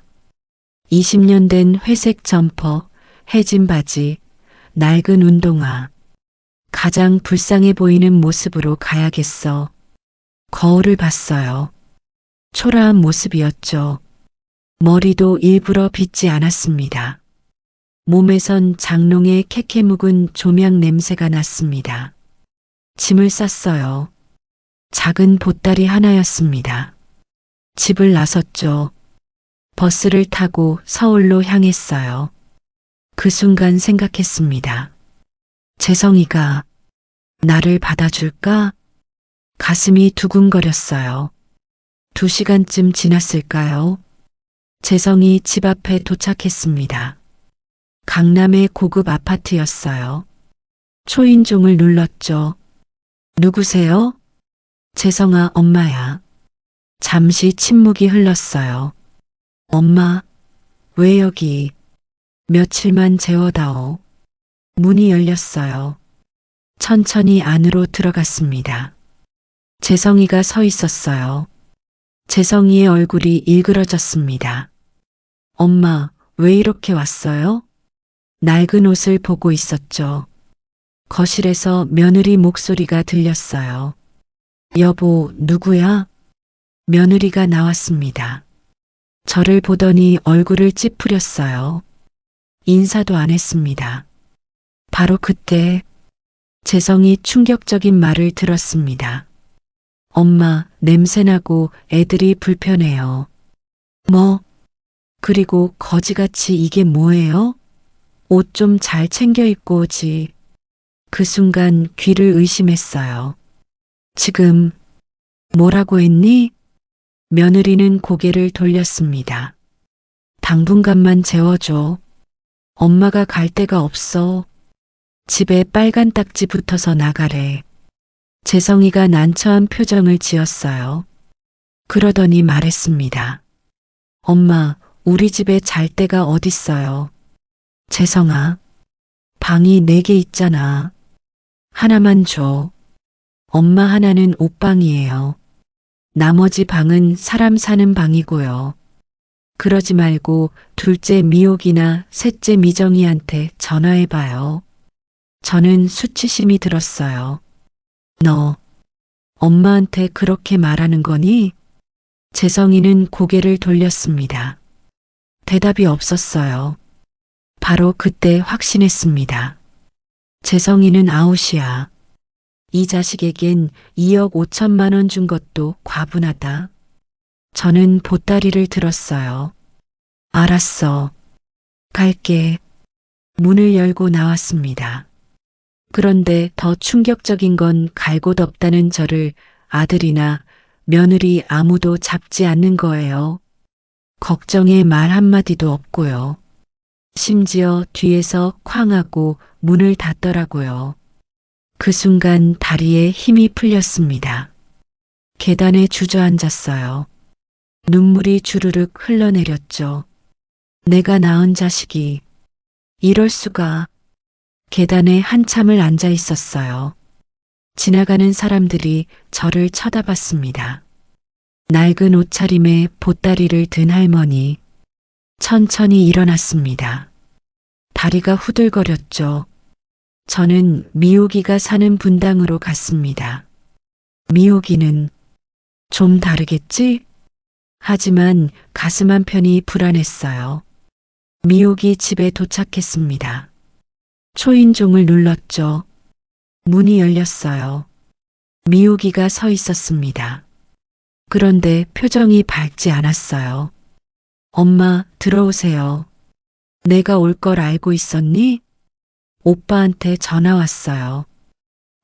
20년 된 회색 점퍼, 해진 바지, 낡은 운동화. 가장 불쌍해 보이는 모습으로 가야겠어. 거울을 봤어요. 초라한 모습이었죠. 머리도 일부러 빗지 않았습니다. 몸에선 장롱에 캐캐 묵은 조명 냄새가 났습니다. 짐을 쌌어요. 작은 보따리 하나였습니다. 집을 나섰죠. 버스를 타고 서울로 향했어요. 그 순간 생각했습니다. 재성이가 나를 받아줄까? 가슴이 두근거렸어요. 2시간쯤 지났을까요? 재성이 집 앞에 도착했습니다. 강남의 고급 아파트였어요. 초인종을 눌렀죠. 누구세요? 재성아, 엄마야. 잠시 침묵이 흘렀어요. 엄마, 왜 여기? 며칠만 재워다오. 문이 열렸어요. 천천히 안으로 들어갔습니다. 재성이가 서 있었어요. 재성이의 얼굴이 일그러졌습니다. 엄마, 왜 이렇게 왔어요? 낡은 옷을 보고 있었죠. 거실에서 며느리 목소리가 들렸어요. 여보, 누구야? 며느리가 나왔습니다. 저를 보더니 얼굴을 찌푸렸어요. 인사도 안 했습니다. 바로 그때 재성이 충격적인 말을 들었습니다. 엄마, 냄새나고 애들이 불편해요. 뭐? 그리고 거지같이 이게 뭐예요? 옷 좀 잘 챙겨 입고 오지. 그 순간 귀를 의심했어요. 지금 뭐라고 했니? 며느리는 고개를 돌렸습니다. 당분간만 재워줘. 엄마가 갈 데가 없어. 집에 빨간 딱지 붙어서 나가래. 재성이가 난처한 표정을 지었어요. 그러더니 말했습니다. 엄마, 우리 집에 잘 데가 어딨어요. 재성아, 방이 4개 있잖아. 하나만 줘. 엄마 하나는 옷방이에요. 나머지 방은 사람 사는 방이고요. 그러지 말고 둘째 미옥이나 셋째 미정이한테 전화해봐요. 저는 수치심이 들었어요. 너, 엄마한테 그렇게 말하는 거니? 재성이는 고개를 돌렸습니다. 대답이 없었어요. 바로 그때 확신했습니다. 재성이는 아웃이야. 이 자식에겐 2억 5천만 원 준 것도 과분하다. 저는 보따리를 들었어요. 알았어. 갈게. 문을 열고 나왔습니다. 그런데 더 충격적인 건 갈 곳 없다는 저를 아들이나 며느리 아무도 잡지 않는 거예요. 걱정의 말 한마디도 없고요. 심지어 뒤에서 쾅 하고 문을 닫더라고요. 그 순간 다리에 힘이 풀렸습니다. 계단에 주저앉았어요. 눈물이 주르륵 흘러내렸죠. 내가 낳은 자식이 이럴 수가. 계단에 한참을 앉아 있었어요. 지나가는 사람들이 저를 쳐다봤습니다. 낡은 옷차림에 보따리를 든 할머니. 천천히 일어났습니다. 다리가 후들거렸죠. 저는 미옥이가 사는 분당으로 갔습니다. 미옥이는 좀 다르겠지? 하지만 가슴 한편이 불안했어요. 미옥이 집에 도착했습니다. 초인종을 눌렀죠. 문이 열렸어요. 미옥이가 서 있었습니다. 그런데 표정이 밝지 않았어요. 엄마, 들어오세요. 내가 올 걸 알고 있었니? 오빠한테 전화 왔어요.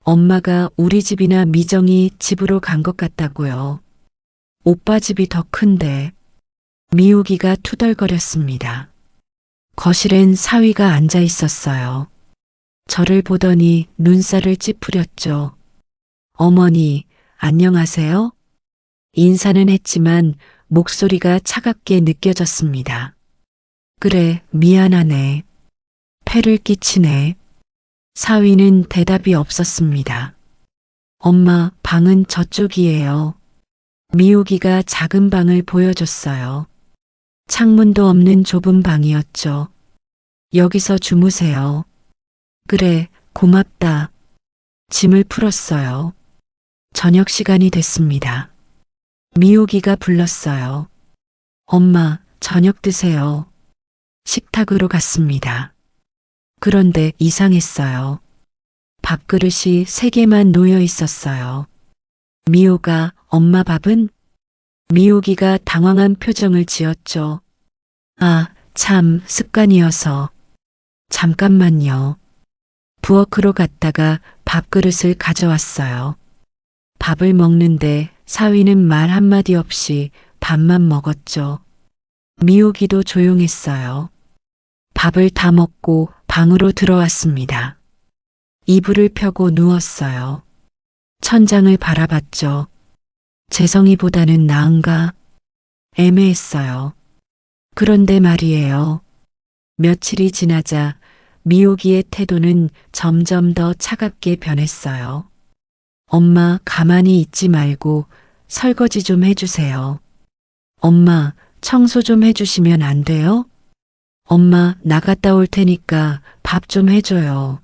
엄마가 우리 집이나 미정이 집으로 간 것 같다고요. 오빠 집이 더 큰데. 미옥이가 투덜거렸습니다. 거실엔 사위가 앉아 있었어요. 저를 보더니 눈살을 찌푸렸죠. 어머니, 안녕하세요? 인사는 했지만 목소리가 차갑게 느껴졌습니다. 그래, 미안하네. 폐를 끼치네. 사위는 대답이 없었습니다. 엄마, 방은 저쪽이에요. 미옥이가 작은 방을 보여줬어요. 창문도 없는 좁은 방이었죠. 여기서 주무세요. 그래, 고맙다. 짐을 풀었어요. 저녁 시간이 됐습니다. 미옥이가 불렀어요. 엄마, 저녁 드세요. 식탁으로 갔습니다. 그런데 이상했어요. 밥그릇이 3개만 놓여 있었어요. 미호가 엄마 밥은? 미옥이가 당황한 표정을 지었죠. 아, 참 습관이어서. 잠깐만요. 부엌으로 갔다가 밥그릇을 가져왔어요. 밥을 먹는데 사위는 말 한마디 없이 밥만 먹었죠. 미옥이도 조용했어요. 밥을 다 먹고 방으로 들어왔습니다. 이불을 펴고 누웠어요. 천장을 바라봤죠. 재성이보다는 나은가? 애매했어요. 그런데 말이에요. 며칠이 지나자 미옥이의 태도는 점점 더 차갑게 변했어요. 엄마, 가만히 있지 말고 설거지 좀 해주세요. 엄마, 청소 좀 해주시면 안 돼요? 엄마, 나갔다 올 테니까 밥 좀 해줘요.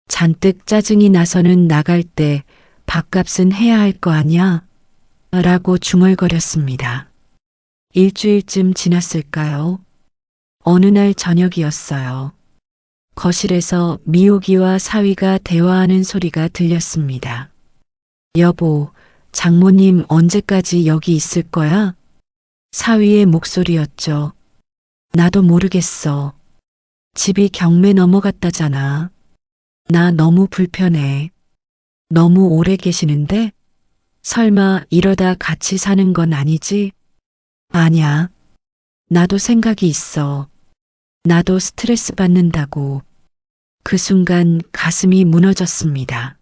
잔뜩 짜증이 나서는 나갈 때 밥값은 해야 할 거 아냐? 라고 중얼거렸습니다. 일주일쯤 지났을까요? 어느 날 저녁이었어요. 거실에서 미옥이와 사위가 대화하는 소리가 들렸습니다. 여보, 장모님 언제까지 여기 있을 거야? 사위의 목소리였죠. 나도 모르겠어. 집이 경매 넘어갔다잖아. 나 너무 불편해. 너무 오래 계시는데? 설마 이러다 같이 사는 건 아니지? 아냐. 나도 생각이 있어. 나도 스트레스 받는다고. 그 순간 가슴이 무너졌습니다.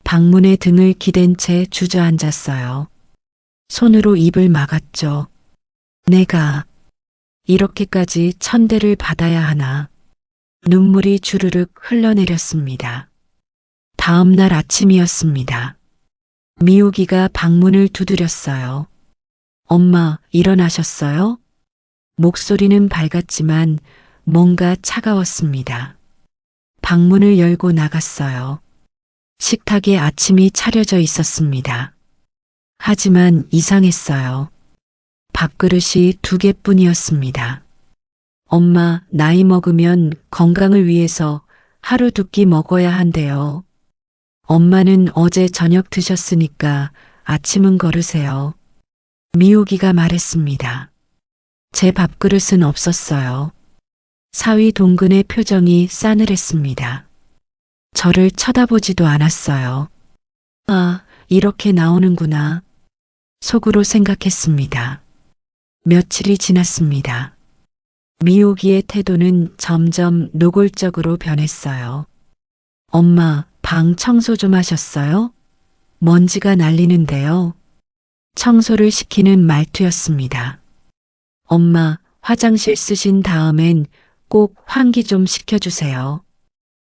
방문에 등을 기댄 채 주저앉았어요. 손으로 입을 막았죠. 내가 이렇게까지 천대를 받아야 하나. 눈물이 주르륵 흘러내렸습니다. 다음 날 아침이었습니다. 미옥이가 방문을 두드렸어요. 엄마, 일어나셨어요? 목소리는 밝았지만 뭔가 차가웠습니다. 방문을 열고 나갔어요. 식탁에 아침이 차려져 있었습니다. 하지만 이상했어요. 밥그릇이 2개뿐이었습니다. 엄마, 나이 먹으면 건강을 위해서 하루 2끼 먹어야 한대요. 엄마는 어제 저녁 드셨으니까 아침은 거르세요. 미옥이가 말했습니다. 제 밥그릇은 없었어요. 사위 동근의 표정이 싸늘했습니다. 저를 쳐다보지도 않았어요. 아, 이렇게 나오는구나. 속으로 생각했습니다. 며칠이 지났습니다. 미옥이의 태도는 점점 노골적으로 변했어요. 엄마, 방 청소 좀 하셨어요? 먼지가 날리는데요. 청소를 시키는 말투였습니다. 엄마, 화장실 쓰신 다음엔 꼭 환기 좀 시켜주세요.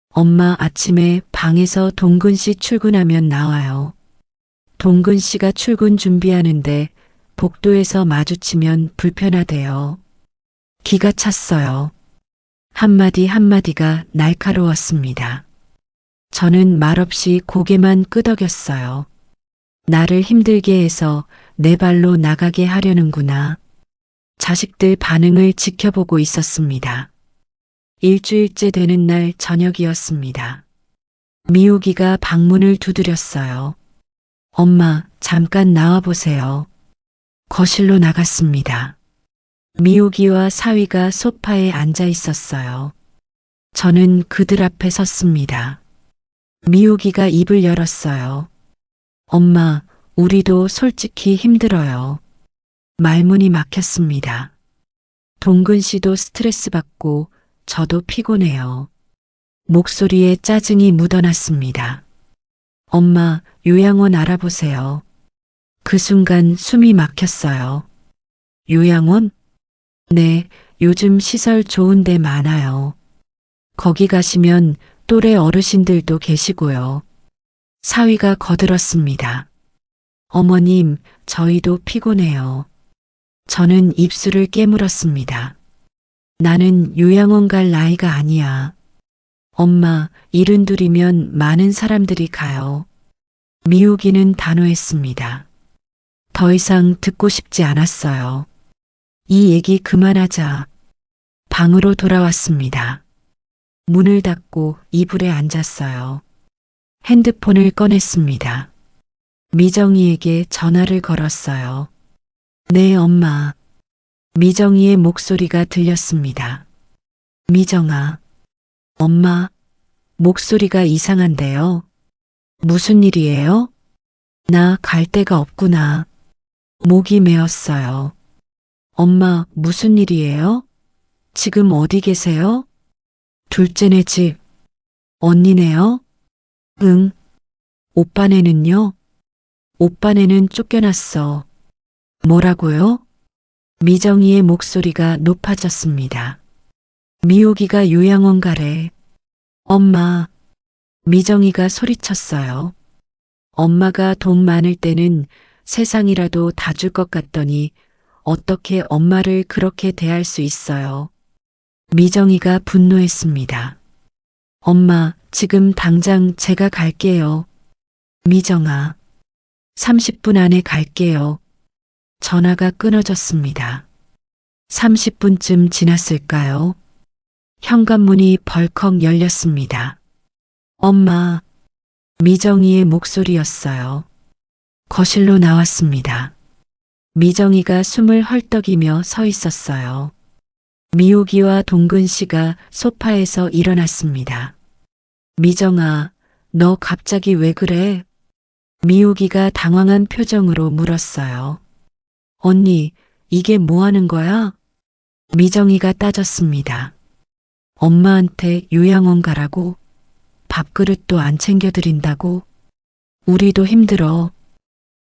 엄마, 아침에 방에서 동근 씨 출근하면 나와요. 동근 씨가 출근 준비하는데 복도에서 마주치면 불편하대요. 기가 찼어요. 한마디 한마디가 날카로웠습니다. 저는 말없이 고개만 끄덕였어요. 나를 힘들게 해서 내 발로 나가게 하려는구나. 자식들 반응을 지켜보고 있었습니다. 일주일째 되는 날 저녁이었습니다. 미옥이가 방문을 두드렸어요. 엄마, 잠깐 나와보세요. 거실로 나갔습니다. 미옥이와 사위가 소파에 앉아 있었어요. 저는 그들 앞에 섰습니다. 미옥이가 입을 열었어요. 엄마, 우리도 솔직히 힘들어요. 말문이 막혔습니다. 동근 씨도 스트레스 받고 저도 피곤해요. 목소리에 짜증이 묻어났습니다. 엄마, 요양원 알아보세요. 그 순간 숨이 막혔어요. 요양원? 네, 요즘 시설 좋은 데 많아요. 거기 가시면 또래 어르신들도 계시고요. 사위가 거들었습니다. 어머님, 저희도 피곤해요. 저는 입술을 깨물었습니다. 나는 요양원 갈 나이가 아니야. 엄마, 72이면 많은 사람들이 가요. 미옥이는 단호했습니다. 더 이상 듣고 싶지 않았어요. 이 얘기 그만하자. 방으로 돌아왔습니다. 문을 닫고 이불에 앉았어요. 핸드폰을 꺼냈습니다. 미정이에게 전화를 걸었어요. 네, 엄마. 미정이의 목소리가 들렸습니다. 미정아. 엄마. 목소리가 이상한데요. 무슨 일이에요? 나 갈 데가 없구나. 목이 메었어요. 엄마, 무슨 일이에요? 지금 어디 계세요? 둘째네 집. 언니네요? 응. 오빠네는요? 오빠네는 쫓겨났어. 뭐라고요? 미정이의 목소리가 높아졌습니다. 미호기가 요양원 가래. 엄마. 미정이가 소리쳤어요. 엄마가 돈 많을 때는 세상이라도 다 줄 것 같더니 어떻게 엄마를 그렇게 대할 수 있어요? 미정이가 분노했습니다. 엄마, 지금 당장 제가 갈게요. 미정아, 30분 안에 갈게요. 전화가 끊어졌습니다. 30분쯤 지났을까요? 현관문이 벌컥 열렸습니다. 엄마, 미정이의 목소리였어요. 거실로 나왔습니다. 미정이가 숨을 헐떡이며 서 있었어요. 미호기와 동근 씨가 소파에서 일어났습니다. 미정아, 너 갑자기 왜 그래? 미호기가 당황한 표정으로 물었어요. 언니, 이게 뭐 하는 거야? 미정이가 따졌습니다. 엄마한테 요양원 가라고? 밥그릇도 안 챙겨드린다고? 우리도 힘들어.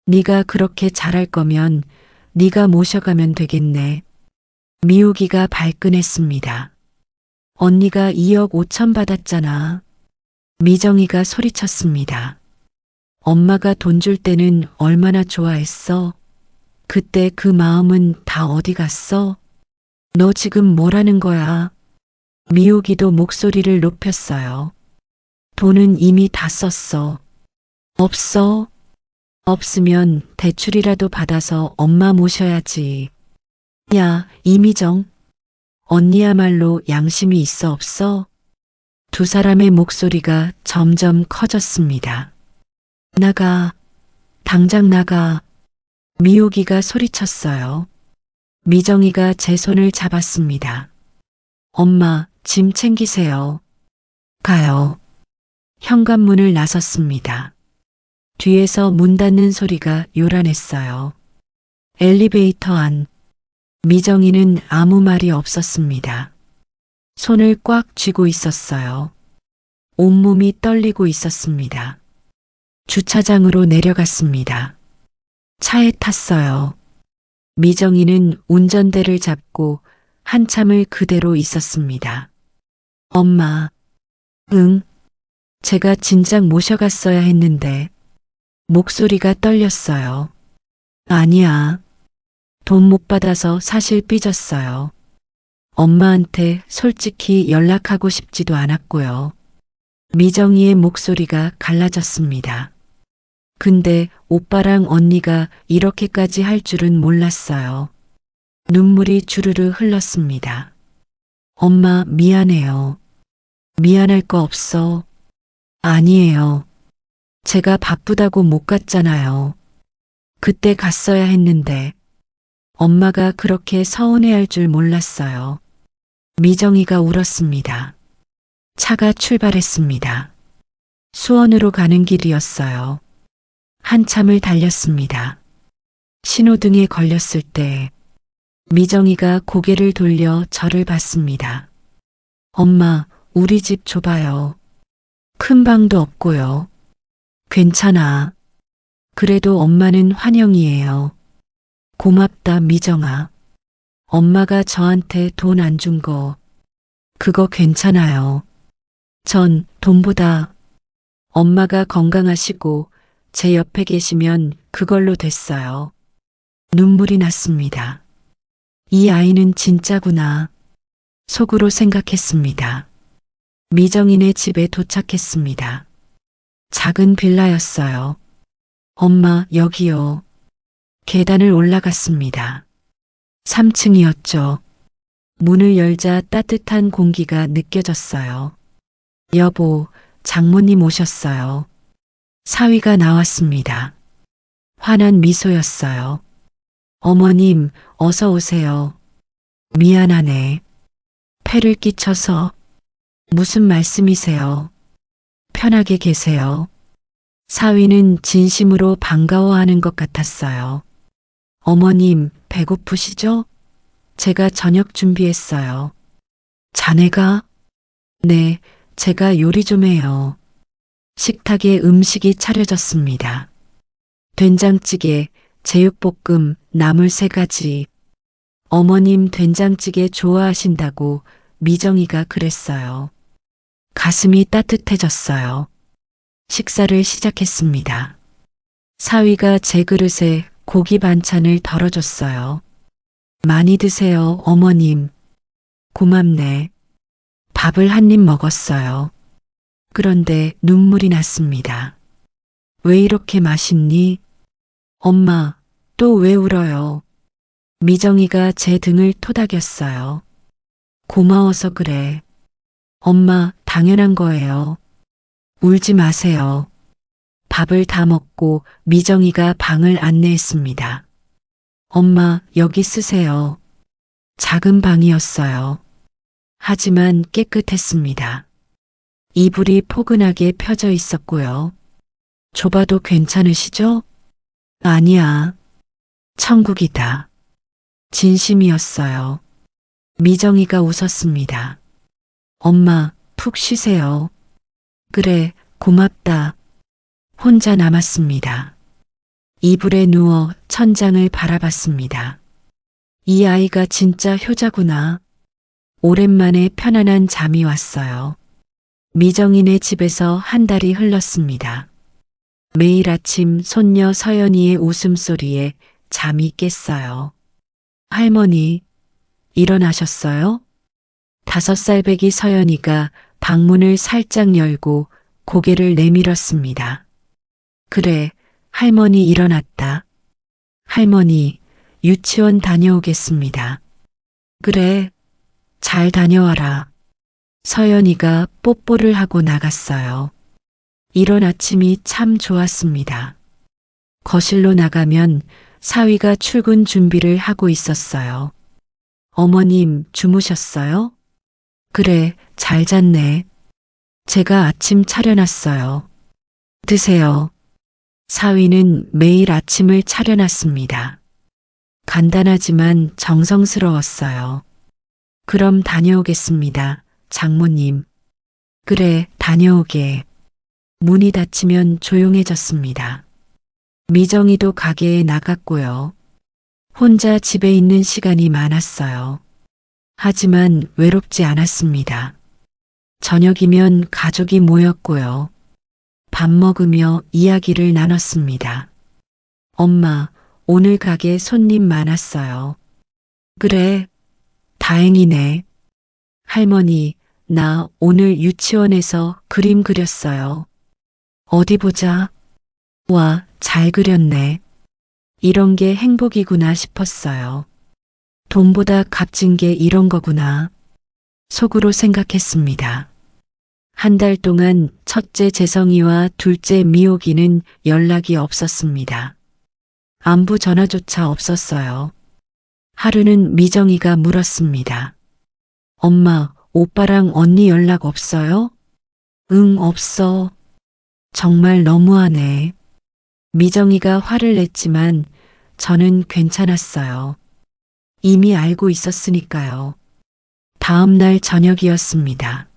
네가 그렇게 잘할 거면 네가 모셔가면 되겠네. 미호기가 발끈했습니다. 언니가 2억 5천 받았잖아. 미정이가 소리쳤습니다. 엄마가 돈 줄 때는 얼마나 좋아했어. 그때 그 마음은 다 어디 갔어? 너 지금 뭐라는 거야? 미호기도 목소리를 높였어요. 돈은 이미 다 썼어. 없어? 없으면 대출이라도 받아서 엄마 모셔야지. 야, 이미정. 언니야말로 양심이 있어 없어? 두 사람의 목소리가 점점 커졌습니다. 나가. 당장 나가. 미호기가 소리쳤어요. 미정이가 제 손을 잡았습니다. 엄마, 짐 챙기세요. 가요. 현관문을 나섰습니다. 뒤에서 문 닫는 소리가 요란했어요. 엘리베이터 안. 미정이는 아무 말이 없었습니다. 손을 꽉 쥐고 있었어요. 온몸이 떨리고 있었습니다. 주차장으로 내려갔습니다. 차에 탔어요. 미정이는 운전대를 잡고 한참을 그대로 있었습니다. 엄마. 응. 제가 진작 모셔갔어야 했는데. 목소리가 떨렸어요. 아니야. 돈 못 받아서 사실 삐졌어요. 엄마한테 솔직히 연락하고 싶지도 않았고요. 미정이의 목소리가 갈라졌습니다. 근데 오빠랑 언니가 이렇게까지 할 줄은 몰랐어요. 눈물이 주르르 흘렀습니다. 엄마, 미안해요. 미안할 거 없어. 아니에요. 제가 바쁘다고 못 갔잖아요. 그때 갔어야 했는데 엄마가 그렇게 서운해할 줄 몰랐어요. 미정이가 울었습니다. 차가 출발했습니다. 수원으로 가는 길이었어요. 한참을 달렸습니다. 신호등에 걸렸을 때 미정이가 고개를 돌려 저를 봤습니다. 엄마, 우리 집 좁아요. 큰 방도 없고요. 괜찮아. 그래도 엄마는 환영이에요. 고맙다, 미정아. 엄마가 저한테 돈 안 준 거, 그거 괜찮아요. 전 돈보다 엄마가 건강하시고 제 옆에 계시면 그걸로 됐어요. 눈물이 났습니다. 이 아이는 진짜구나. 속으로 생각했습니다. 미정이네 집에 도착했습니다. 작은 빌라였어요. 엄마, 여기요. 계단을 올라갔습니다. 3층이었죠. 문을 열자 따뜻한 공기가 느껴졌어요. 여보, 장모님 오셨어요. 사위가 나왔습니다. 환한 미소였어요. 어머님, 어서 오세요. 미안하네. 폐를 끼쳐서. 무슨 말씀이세요? 편하게 계세요. 사위는 진심으로 반가워하는 것 같았어요. 어머님, 배고프시죠? 제가 저녁 준비했어요. 자네가? 네, 제가 요리 좀 해요. 식탁에 음식이 차려졌습니다. 된장찌개, 제육볶음, 나물 3가지. 어머님 된장찌개 좋아하신다고 미정이가 그랬어요. 가슴이 따뜻해졌어요. 식사를 시작했습니다. 사위가 제 그릇에 고기 반찬을 덜어줬어요. 많이 드세요, 어머님. 고맙네. 밥을 한 입 먹었어요. 그런데 눈물이 났습니다. 왜 이렇게 맛있니? 엄마, 또 왜 울어요? 미정이가 제 등을 토닥였어요. 고마워서 그래. 엄마, 당연한 거예요. 울지 마세요. 밥을 다 먹고 미정이가 방을 안내했습니다. 엄마, 여기 쓰세요. 작은 방이었어요. 하지만 깨끗했습니다. 이불이 포근하게 펴져 있었고요. 좁아도 괜찮으시죠? 아니야. 천국이다. 진심이었어요. 미정이가 웃었습니다. 엄마, 푹 쉬세요. 그래, 고맙다. 혼자 남았습니다. 이불에 누워 천장을 바라봤습니다. 이 아이가 진짜 효자구나. 오랜만에 편안한 잠이 왔어요. 미정이네 집에서 한 달이 흘렀습니다. 매일 아침 손녀 서연이의 웃음소리에 잠이 깼어요. 할머니, 일어나셨어요? 5살 배기 서연이가 방문을 살짝 열고 고개를 내밀었습니다. 그래, 할머니 일어났다. 할머니, 유치원 다녀오겠습니다. 그래, 잘 다녀와라. 서연이가 뽀뽀를 하고 나갔어요. 이런 아침이 참 좋았습니다. 거실로 나가면 사위가 출근 준비를 하고 있었어요. 어머님, 주무셨어요? 그래, 잘 잤네. 제가 아침 차려놨어요. 드세요. 사위는 매일 아침을 차려놨습니다. 간단하지만 정성스러웠어요. 그럼 다녀오겠습니다, 장모님. 그래, 다녀오게. 문이 닫히면 조용해졌습니다. 미정이도 가게에 나갔고요. 혼자 집에 있는 시간이 많았어요. 하지만 외롭지 않았습니다. 저녁이면 가족이 모였고요. 밥 먹으며 이야기를 나눴습니다. 엄마, 오늘 가게 손님 많았어요. 그래, 다행이네. 할머니, 나 오늘 유치원에서 그림 그렸어요. 어디 보자. 와, 잘 그렸네. 이런 게 행복이구나 싶었어요. 돈보다 값진 게 이런 거구나. 속으로 생각했습니다. 한 달 동안 첫째 재성이와 둘째 미옥이는 연락이 없었습니다. 안부 전화조차 없었어요. 하루는 미정이가 물었습니다. 엄마, 오빠랑 언니 연락 없어요? 응, 없어. 정말 너무하네. 미정이가 화를 냈지만 저는 괜찮았어요. 이미 알고 있었으니까요. 다음 날 저녁이었습니다.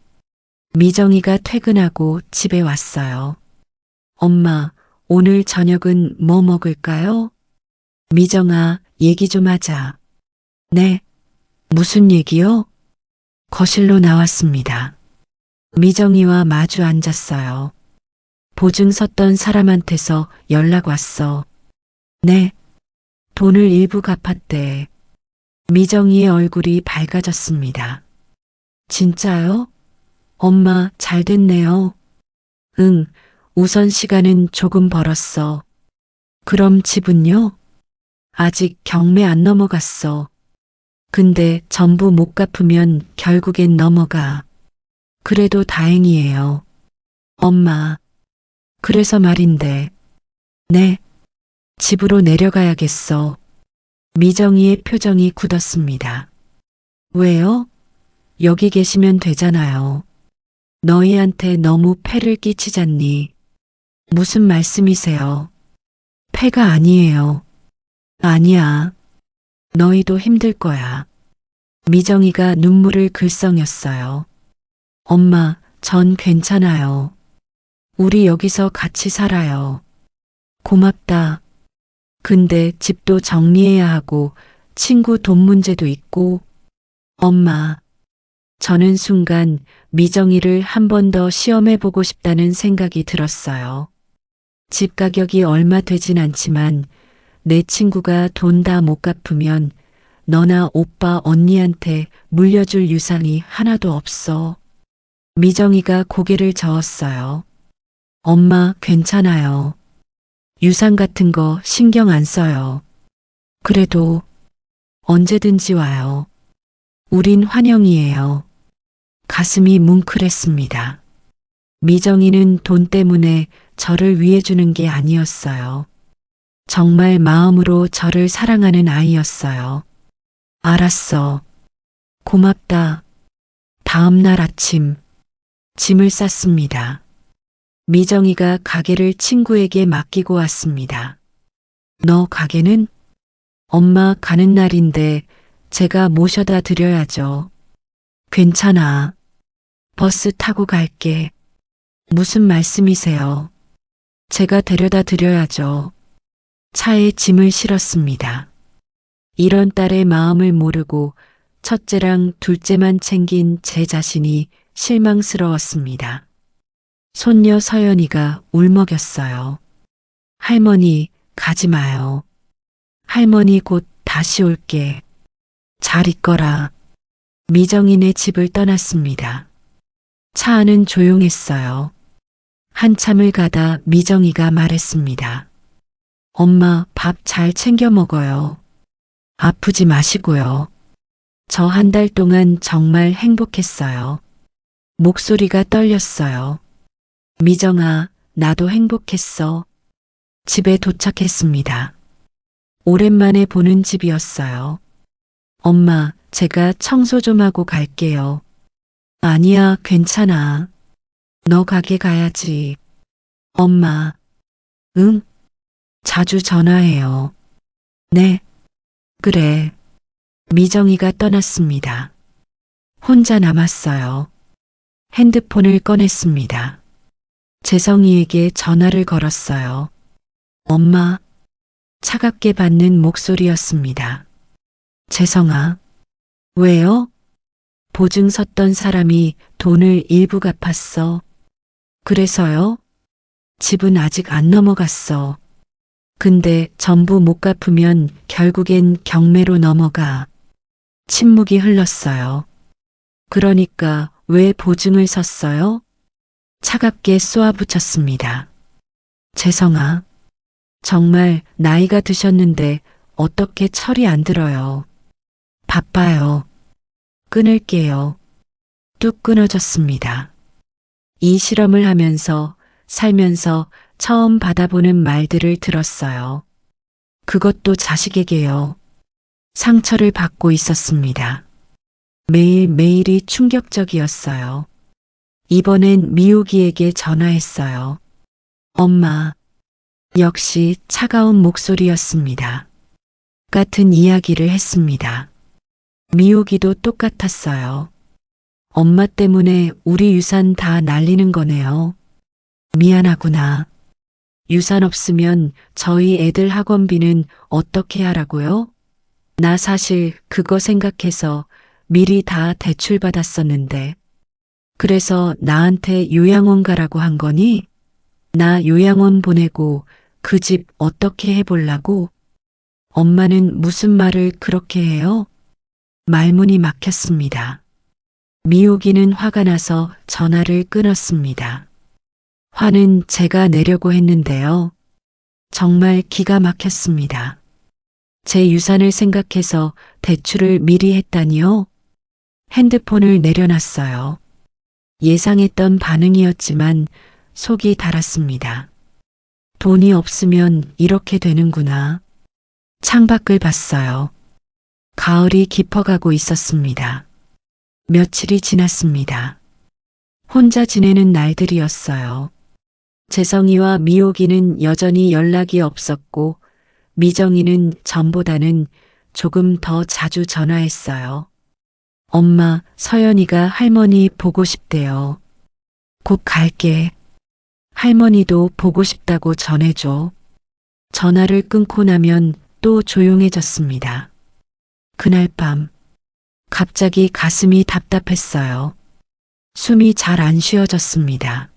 미정이가 퇴근하고 집에 왔어요. 엄마, 오늘 저녁은 뭐 먹을까요? 미정아, 얘기 좀 하자. 네. 무슨 얘기요? 거실로 나왔습니다. 미정이와 마주 앉았어요. 보증 섰던 사람한테서 연락 왔어. 네. 돈을 일부 갚았대. 미정이의 얼굴이 밝아졌습니다. 진짜요? 엄마, 잘 됐네요. 응, 우선 시간은 조금 벌었어. 그럼 집은요? 아직 경매 안 넘어갔어. 근데 전부 못 갚으면 결국엔 넘어가. 그래도 다행이에요. 엄마, 그래서 말인데. 네, 집으로 내려가야겠어. 미정이의 표정이 굳었습니다. 왜요? 여기 계시면 되잖아요. 너희한테 너무 폐를 끼치잖니. 무슨 말씀이세요? 패가 아니에요. 아니야. 너희도 힘들 거야. 미정이가 눈물을 글썽였어요. 엄마, 전 괜찮아요. 우리 여기서 같이 살아요. 고맙다. 근데 집도 정리해야 하고 친구 돈 문제도 있고. 엄마, 저는 순간 미정이를 한 번 더 시험해보고 싶다는 생각이 들었어요. 집 가격이 얼마 되진 않지만 내 친구가 돈 다 못 갚으면 너나 오빠 언니한테 물려줄 유산이 하나도 없어. 미정이가 고개를 저었어요. 엄마, 괜찮아요. 유산 같은 거 신경 안 써요. 그래도 언제든지 와요. 우린 환영이에요. 가슴이 뭉클했습니다. 미정이는 돈 때문에 저를 위해주는 게 아니었어요. 정말 마음으로 저를 사랑하는 아이였어요. 알았어. 고맙다. 다음 날 아침, 짐을 쌌습니다. 미정이가 가게를 친구에게 맡기고 왔습니다. 너 가게는? 엄마 가는 날인데 제가 모셔다 드려야죠. 괜찮아. 버스 타고 갈게. 무슨 말씀이세요? 제가 데려다 드려야죠. 차에 짐을 실었습니다. 이런 딸의 마음을 모르고 첫째랑 둘째만 챙긴 제 자신이 실망스러웠습니다. 손녀 서연이가 울먹였어요. 할머니, 가지 마요. 할머니 곧 다시 올게. 잘 있거라. 미정이네 집을 떠났습니다. 차 안은 조용했어요. 한참을 가다 미정이가 말했습니다. 엄마, 밥 잘 챙겨 먹어요. 아프지 마시고요. 저 한 달 동안 정말 행복했어요. 목소리가 떨렸어요. 미정아, 나도 행복했어. 집에 도착했습니다. 오랜만에 보는 집이었어요. 엄마, 제가 청소 좀 하고 갈게요. 아니야, 괜찮아. 너 가게 가야지. 엄마. 응? 자주 전화해요. 네. 그래. 미정이가 떠났습니다. 혼자 남았어요. 핸드폰을 꺼냈습니다. 재성이에게 전화를 걸었어요. 엄마. 차갑게 받는 목소리였습니다. 재성아. 왜요? 보증 섰던 사람이 돈을 일부 갚았어. 그래서요? 집은 아직 안 넘어갔어. 근데 전부 못 갚으면 결국엔 경매로 넘어가. 침묵이 흘렀어요. 그러니까 왜 보증을 섰어요? 차갑게 쏘아붙였습니다. 재성아, 정말 나이가 드셨는데 어떻게 철이 안 들어요. 바빠요. 끊을게요. 뚝 끊어졌습니다. 이 실험을 하면서 살면서 처음 받아보는 말들을 들었어요. 그것도 자식에게요. 상처를 받고 있었습니다. 매일매일이 충격적이었어요. 이번엔 미호기에게 전화했어요. 엄마. 역시 차가운 목소리였습니다. 같은 이야기를 했습니다. 미호기도 똑같았어요. 엄마 때문에 우리 유산 다 날리는 거네요. 미안하구나. 유산 없으면 저희 애들 학원비는 어떻게 하라고요? 나 사실 그거 생각해서 미리 다 대출받았었는데. 그래서 나한테 요양원 가라고 한 거니? 나 요양원 보내고 그 집 어떻게 해보려고? 엄마는 무슨 말을 그렇게 해요? 말문이 막혔습니다. 미호기는 화가 나서 전화를 끊었습니다. 화는 제가 내려고 했는데요. 정말 기가 막혔습니다. 제 유산을 생각해서 대출을 미리 했다니요? 핸드폰을 내려놨어요. 예상했던 반응이었지만 속이 달았습니다. 돈이 없으면 이렇게 되는구나. 창밖을 봤어요. 가을이 깊어가고 있었습니다. 며칠이 지났습니다. 혼자 지내는 날들이었어요. 재성이와 미옥이는 여전히 연락이 없었고 미정이는 전보다는 조금 더 자주 전화했어요. 엄마, 서연이가 할머니 보고 싶대요. 곧 갈게. 할머니도 보고 싶다고 전해줘. 전화를 끊고 나면 또 조용해졌습니다. 그날 밤, 갑자기 가슴이 답답했어요. 숨이 잘 안 쉬어졌습니다.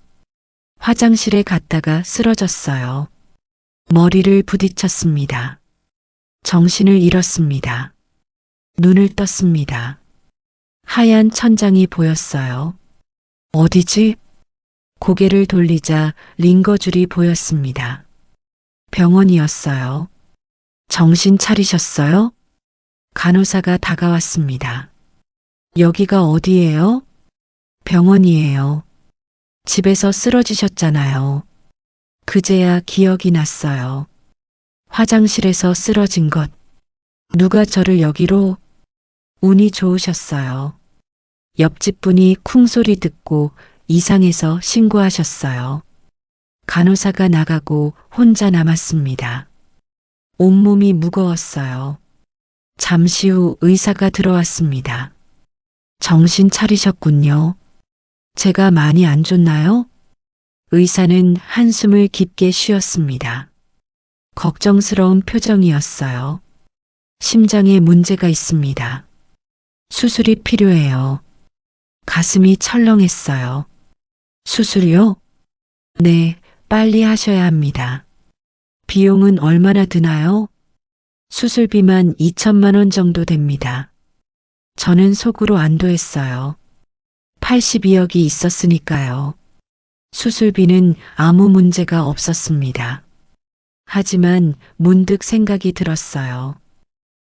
화장실에 갔다가 쓰러졌어요. 머리를 부딪혔습니다. 정신을 잃었습니다. 눈을 떴습니다. 하얀 천장이 보였어요. 어디지? 고개를 돌리자 링거줄이 보였습니다. 병원이었어요. 정신 차리셨어요? 간호사가 다가왔습니다. 여기가 어디예요? 병원이에요. 집에서 쓰러지셨잖아요. 그제야 기억이 났어요. 화장실에서 쓰러진 것. 누가 저를 여기로? 운이 좋으셨어요. 옆집 분이 쿵소리 듣고 이상해서 신고하셨어요. 간호사가 나가고 혼자 남았습니다. 온몸이 무거웠어요. 잠시 후 의사가 들어왔습니다. 정신 차리셨군요. 제가 많이 안 좋나요? 의사는 한숨을 깊게 쉬었습니다. 걱정스러운 표정이었어요. 심장에 문제가 있습니다. 수술이 필요해요. 가슴이 철렁했어요. 수술이요? 네, 빨리 하셔야 합니다. 비용은 얼마나 드나요? 수술비만 2천만 원 정도 됩니다. 저는 속으로 안도했어요. 82억이 있었으니까요. 수술비는 아무 문제가 없었습니다. 하지만 문득 생각이 들었어요.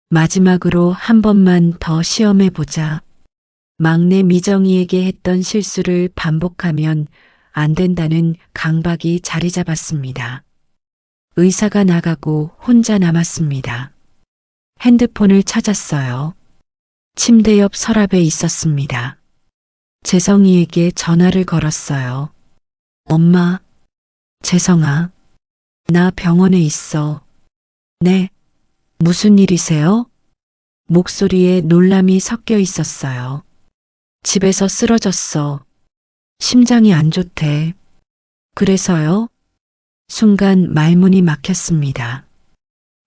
마지막으로 한 번만 더 시험해보자. 막내 미정이에게 했던 실수를 반복하면 안 된다는 강박이 자리 잡았습니다. 의사가 나가고 혼자 남았습니다. 핸드폰을 찾았어요. 침대 옆 서랍에 있었습니다. 재성이에게 전화를 걸었어요. 엄마, 재성아, 나 병원에 있어. 네, 무슨 일이세요? 목소리에 놀람이 섞여 있었어요. 집에서 쓰러졌어. 심장이 안 좋대. 그래서요? 순간 말문이 막혔습니다.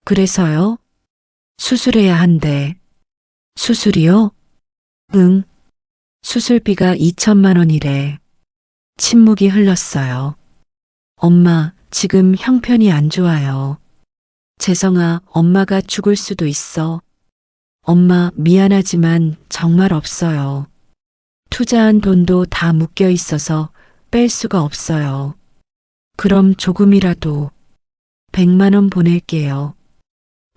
그래서요? 수술해야 한대. 수술이요? 응. 수술비가 2천만 원이래. 침묵이 흘렀어요. 엄마, 지금 형편이 안 좋아요. 재성아, 엄마가 죽을 수도 있어. 엄마, 미안하지만 정말 없어요. 투자한 돈도 다 묶여 있어서 뺄 수가 없어요. 그럼 조금이라도 100만 원 보낼게요.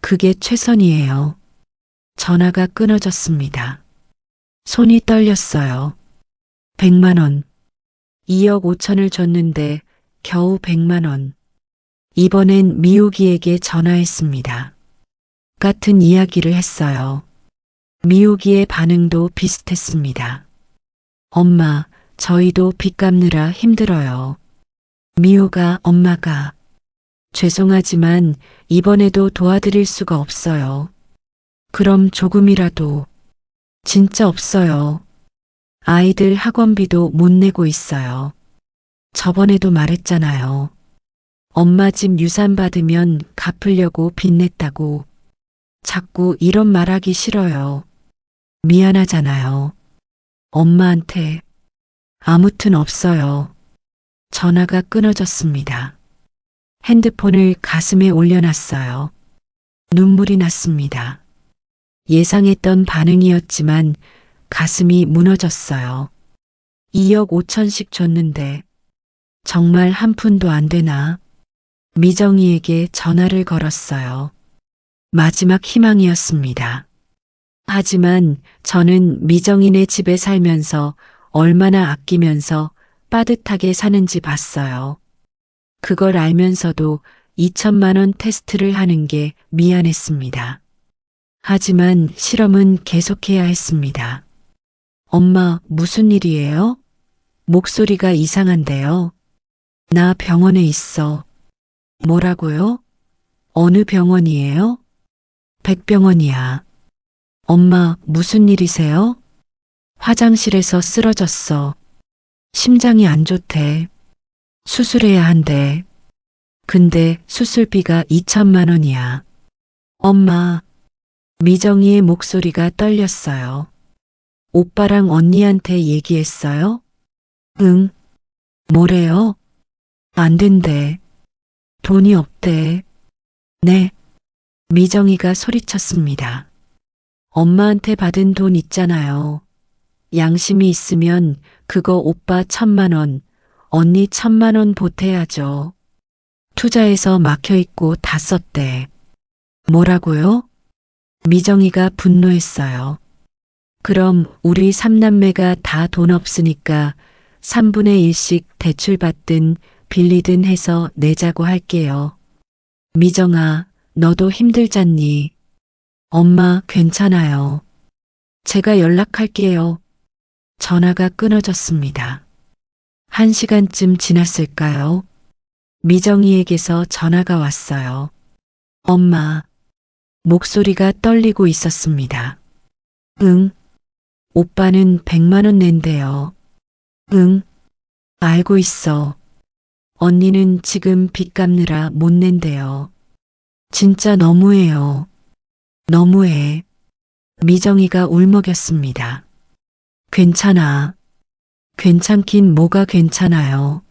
그게 최선이에요. 전화가 끊어졌습니다. 손이 떨렸어요. 100만 원. 2억 5천을 줬는데 겨우 100만 원. 이번엔 미옥이에게 전화했습니다. 같은 이야기를 했어요. 미옥이의 반응도 비슷했습니다. 엄마, 저희도 빚 갚느라 힘들어요. 미호가 엄마가 죄송하지만 이번에도 도와드릴 수가 없어요. 그럼 조금이라도 진짜 없어요. 아이들 학원비도 못 내고 있어요. 저번에도 말했잖아요. 엄마 집 유산 받으면 갚으려고 빚냈다고. 자꾸 이런 말하기 싫어요. 미안하잖아요. 엄마한테. 아무튼 없어요. 전화가 끊어졌습니다. 핸드폰을 가슴에 올려놨어요. 눈물이 났습니다. 예상했던 반응이었지만 가슴이 무너졌어요. 2억 5천씩 줬는데 정말 한 푼도 안 되나? 미정이에게 전화를 걸었어요. 마지막 희망이었습니다. 하지만 저는 미정이네 집에 살면서 얼마나 아끼면서 빠듯하게 사는지 봤어요. 그걸 알면서도 2천만 원 테스트를 하는 게 미안했습니다. 하지만 실험은 계속해야 했습니다. 엄마, 무슨 일이에요? 목소리가 이상한데요. 나 병원에 있어. 뭐라고요? 어느 병원이에요? 백병원이야. 엄마, 무슨 일이세요? 화장실에서 쓰러졌어. 심장이 안 좋대. 수술해야 한대. 근데 수술비가 2천만 원이야. 엄마, 미정이의 목소리가 떨렸어요. 오빠랑 언니한테 얘기했어요? 응. 뭐래요? 안 된대. 돈이 없대. 네. 미정이가 소리쳤습니다. 엄마한테 받은 돈 있잖아요. 양심이 있으면 그거 오빠 1,000만 원, 언니 1,000만 원 보태야죠. 투자해서 막혀있고 다 썼대. 뭐라고요? 미정이가 분노했어요. 그럼 우리 삼남매가 다 돈 없으니까 3분의 1씩 대출받든 빌리든 해서 내자고 할게요. 미정아, 너도 힘들잖니. 엄마, 괜찮아요. 제가 연락할게요. 전화가 끊어졌습니다. 1시간쯤 지났을까요? 미정이에게서 전화가 왔어요. 엄마, 목소리가 떨리고 있었습니다. 응, 오빠는 100만 원 낸대요. 응, 알고 있어. 언니는 지금 빚 갚느라 못 낸대요. 진짜 너무해요. 너무해. 미정이가 울먹였습니다. 괜찮아. 괜찮긴 뭐가 괜찮아요.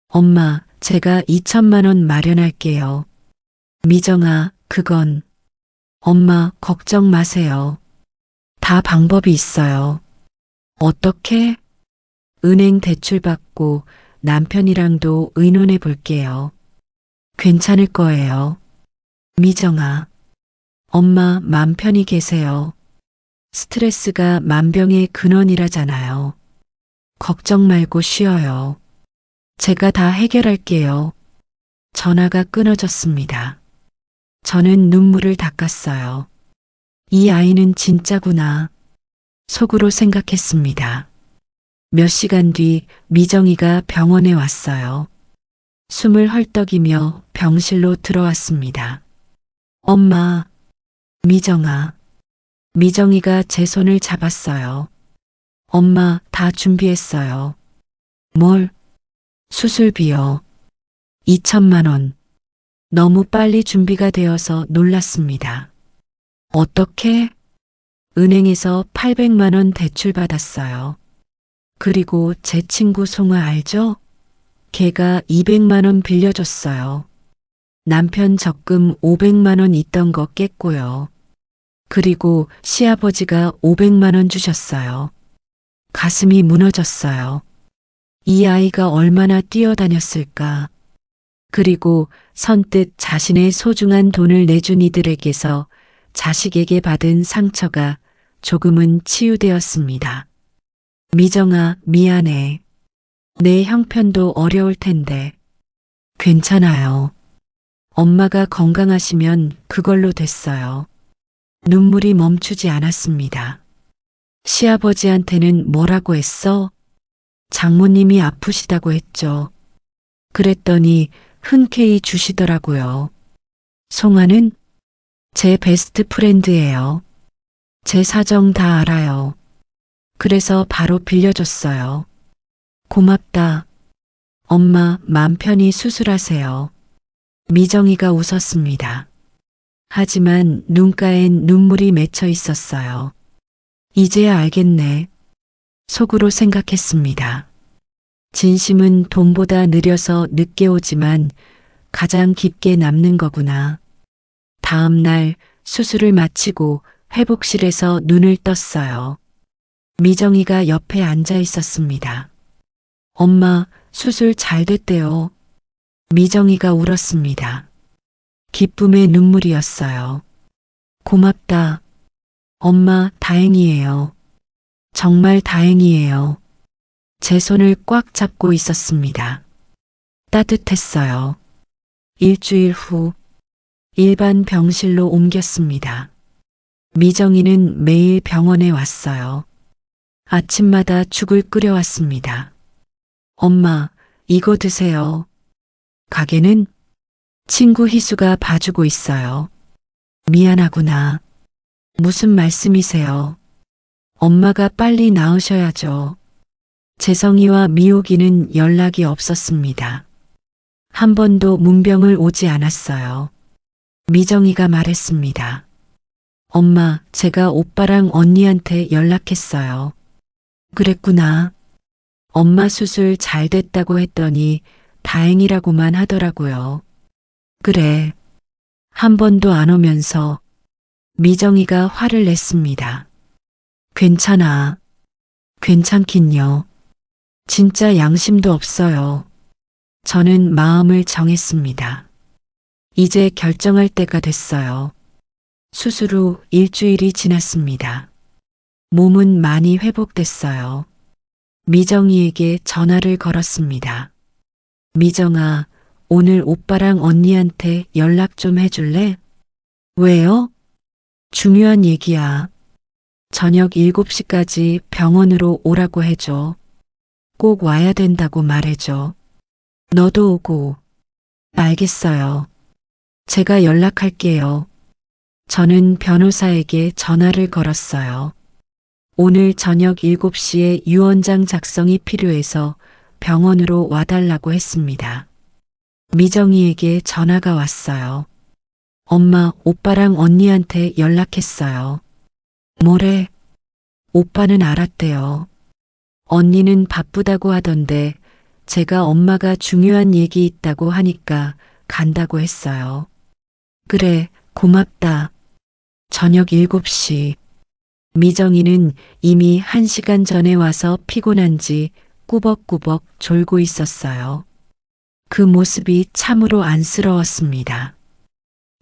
엄마, 제가 2천만 원 마련할게요. 미정아, 그건. 엄마, 걱정 마세요. 다 방법이 있어요. 어떻게? 은행 대출 받고 남편이랑도 의논해 볼게요. 괜찮을 거예요. 미정아, 엄마 맘 편히 계세요. 스트레스가 만병의 근원이라잖아요. 걱정 말고 쉬어요. 제가 다 해결할게요. 전화가 끊어졌습니다. 저는 눈물을 닦았어요. 이 아이는 진짜구나. 속으로 생각했습니다. 몇 시간 뒤 미정이가 병원에 왔어요. 숨을 헐떡이며 병실로 들어왔습니다. 엄마, 미정아. 미정이가 제 손을 잡았어요. 엄마, 다 준비했어요. 뭘? 수술비요. 2천만 원. 너무 빨리 준비가 되어서 놀랐습니다. 어떻게? 은행에서 800만 원 대출 받았어요. 그리고 제 친구 송아 알죠? 걔가 200만 원 빌려줬어요. 남편 적금 500만 원 있던 거 깼고요. 그리고 시아버지가 500만 원 주셨어요. 가슴이 무너졌어요. 이 아이가 얼마나 뛰어다녔을까. 그리고 선뜻 자신의 소중한 돈을 내준 이들에게서 자식에게 받은 상처가 조금은 치유되었습니다. 미정아, 미안해. 내 형편도 어려울 텐데. 괜찮아요. 엄마가 건강하시면 그걸로 됐어요. 눈물이 멈추지 않았습니다. 시아버지한테는 뭐라고 했어? 장모님이 아프시다고 했죠. 그랬더니 흔쾌히 주시더라고요. 송아는 제 베스트 프렌드예요. 제 사정 다 알아요. 그래서 바로 빌려줬어요. 고맙다. 엄마, 맘 편히 수술하세요. 미정이가 웃었습니다. 하지만 눈가엔 눈물이 맺혀 있었어요. 이제야 알겠네. 속으로 생각했습니다. 진심은 돈보다 느려서 늦게 오지만 가장 깊게 남는 거구나. 다음 날 수술을 마치고 회복실에서 눈을 떴어요. 미정이가 옆에 앉아 있었습니다. 엄마, 수술 잘 됐대요. 미정이가 울었습니다. 기쁨의 눈물이었어요. 고맙다. 엄마, 다행이에요. 정말 다행이에요. 제 손을 꽉 잡고 있었습니다. 따뜻했어요. 일주일 후 일반 병실로 옮겼습니다. 미정이는 매일 병원에 왔어요. 아침마다 죽을 끓여왔습니다. 엄마, 이거 드세요. 가게는 친구 희수가 봐주고 있어요. 미안하구나. 무슨 말씀이세요? 엄마가 빨리 나으셔야죠. 재성이와 미옥이는 연락이 없었습니다. 한 번도 문병을 오지 않았어요. 미정이가 말했습니다. 엄마, 제가 오빠랑 언니한테 연락했어요. 그랬구나. 엄마 수술 잘 됐다고 했더니 다행이라고만 하더라고요. 그래. 한 번도 안 오면서 미정이가 화를 냈습니다. 괜찮아. 괜찮긴요. 진짜 양심도 없어요. 저는 마음을 정했습니다. 이제 결정할 때가 됐어요. 수술 후 일주일이 지났습니다. 몸은 많이 회복됐어요. 미정이에게 전화를 걸었습니다. 미정아, 오늘 오빠랑 언니한테 연락 좀 해줄래? 왜요? 중요한 얘기야. 저녁 7시까지 병원으로 오라고 해줘. 꼭 와야 된다고 말해줘. 너도 오고. 알겠어요. 제가 연락할게요. 저는 변호사에게 전화를 걸었어요. 오늘 저녁 7시에 유언장 작성이 필요해서 병원으로 와달라고 했습니다. 미정이에게 전화가 왔어요. 엄마, 오빠랑 언니한테 연락했어요. 뭐래? 오빠는 알았대요. 언니는 바쁘다고 하던데 제가 엄마가 중요한 얘기 있다고 하니까 간다고 했어요. 그래, 고맙다. 저녁 7시. 미정이는 이미 1시간 전에 와서 피곤한지 꾸벅꾸벅 졸고 있었어요. 그 모습이 참으로 안쓰러웠습니다.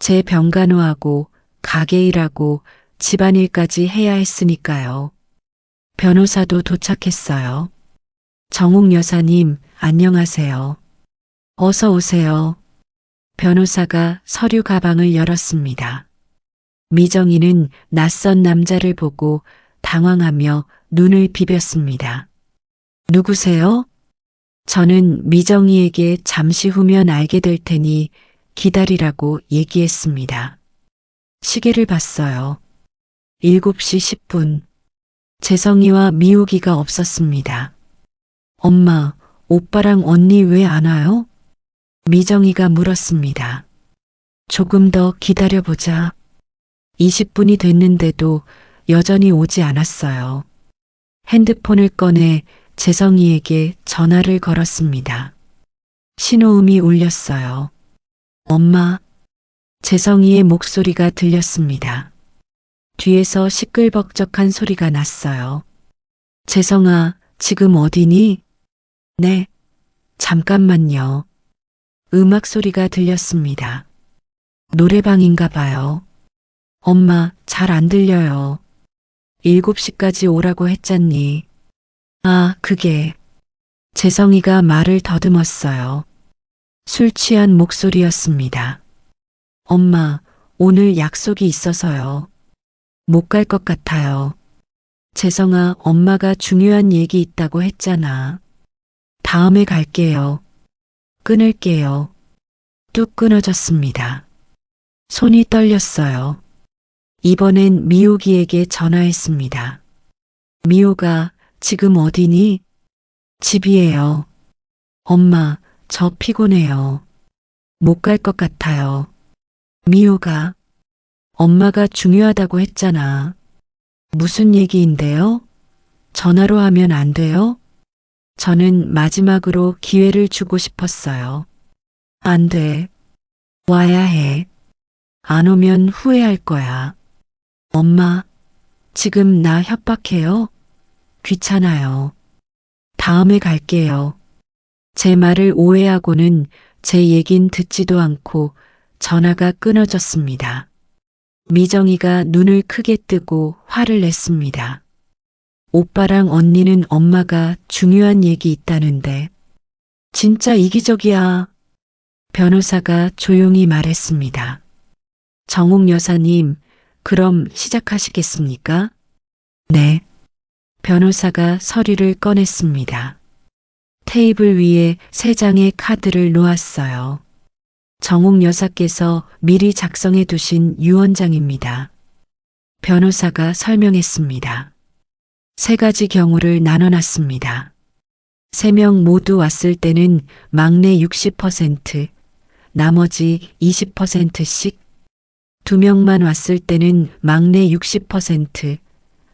제 병간호하고 가게 일하고 집안일까지 해야 했으니까요. 변호사도 도착했어요. 정옥 여사님, 안녕하세요. 어서 오세요. 변호사가 서류 가방을 열었습니다. 미정이는 낯선 남자를 보고 당황하며 눈을 비볐습니다. 누구세요? 저는 미정이에게 잠시 후면 알게 될 테니 기다리라고 얘기했습니다. 시계를 봤어요. 7시 10분. 재성이와 미옥이가 없었습니다. 엄마, 오빠랑 언니 왜 안 와요? 미정이가 물었습니다. 조금 더 기다려보자. 20분이 됐는데도 여전히 오지 않았어요. 핸드폰을 꺼내 재성이에게 전화를 걸었습니다. 신호음이 울렸어요. 엄마, 재성이의 목소리가 들렸습니다. 뒤에서 시끌벅적한 소리가 났어요. 재성아, 지금 어디니? 네, 잠깐만요. 음악 소리가 들렸습니다. 노래방인가 봐요. 엄마, 잘 안 들려요. 7시까지 오라고 했잖니. 아, 그게. 재성이가 말을 더듬었어요. 술 취한 목소리였습니다. 엄마, 오늘 약속이 있어서요. 못 갈 것 같아요. 재성아, 엄마가 중요한 얘기 있다고 했잖아. 다음에 갈게요. 끊을게요. 뚝 끊어졌습니다. 손이 떨렸어요. 이번엔 미옥이에게 전화했습니다. 미옥아, 지금 어디니? 집이에요. 엄마, 저 피곤해요. 못 갈 것 같아요. 미옥아, 엄마가 중요하다고 했잖아. 무슨 얘기인데요? 전화로 하면 안 돼요? 저는 마지막으로 기회를 주고 싶었어요. 안 돼. 와야 해. 안 오면 후회할 거야. 엄마, 지금 나 협박해요? 귀찮아요. 다음에 갈게요. 제 말을 오해하고는 제 얘긴 듣지도 않고 전화가 끊어졌습니다. 미정이가 눈을 크게 뜨고 화를 냈습니다. 오빠랑 언니는 엄마가 중요한 얘기 있다는데. 진짜 이기적이야. 변호사가 조용히 말했습니다. 정옥 여사님, 그럼 시작하시겠습니까? 네. 변호사가 서류를 꺼냈습니다. 테이블 위에 3장의 카드를 놓았어요. 정옥 여사께서 미리 작성해 두신 유언장입니다. 변호사가 설명했습니다. 3가지 경우를 나눠놨습니다. 3명 모두 왔을 때는 막내 60%, 나머지 20%씩, 2명만 왔을 때는 막내 60%,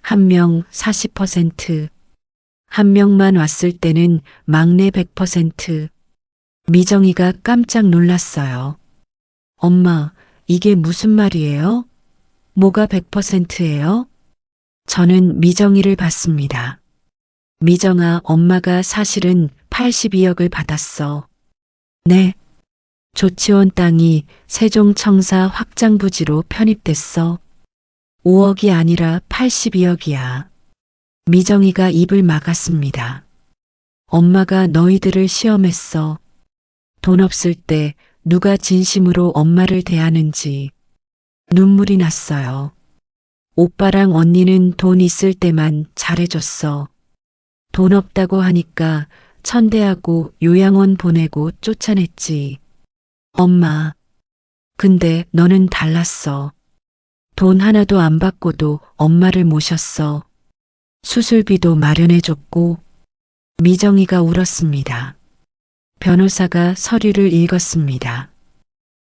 1명 40%, 1명만 왔을 때는 막내 100%. 미정이가 깜짝 놀랐어요. 엄마, 이게 무슨 말이에요? 뭐가 100%예요? 저는 미정이를 봤습니다. 미정아, 엄마가 사실은 82억을 받았어. 네. 조치원 땅이 세종청사 확장부지로 편입됐어. 5억이 아니라 82억이야. 미정이가 입을 막았습니다. 엄마가 너희들을 시험했어. 돈 없을 때 누가 진심으로 엄마를 대하는지. 눈물이 났어요. 오빠랑 언니는 돈 있을 때만 잘해줬어. 돈 없다고 하니까 천대하고 요양원 보내고 쫓아냈지. 엄마, 근데 너는 달랐어. 돈 하나도 안 받고도 엄마를 모셨어. 수술비도 마련해줬고. 미정이가 울었습니다. 변호사가 서류를 읽었습니다.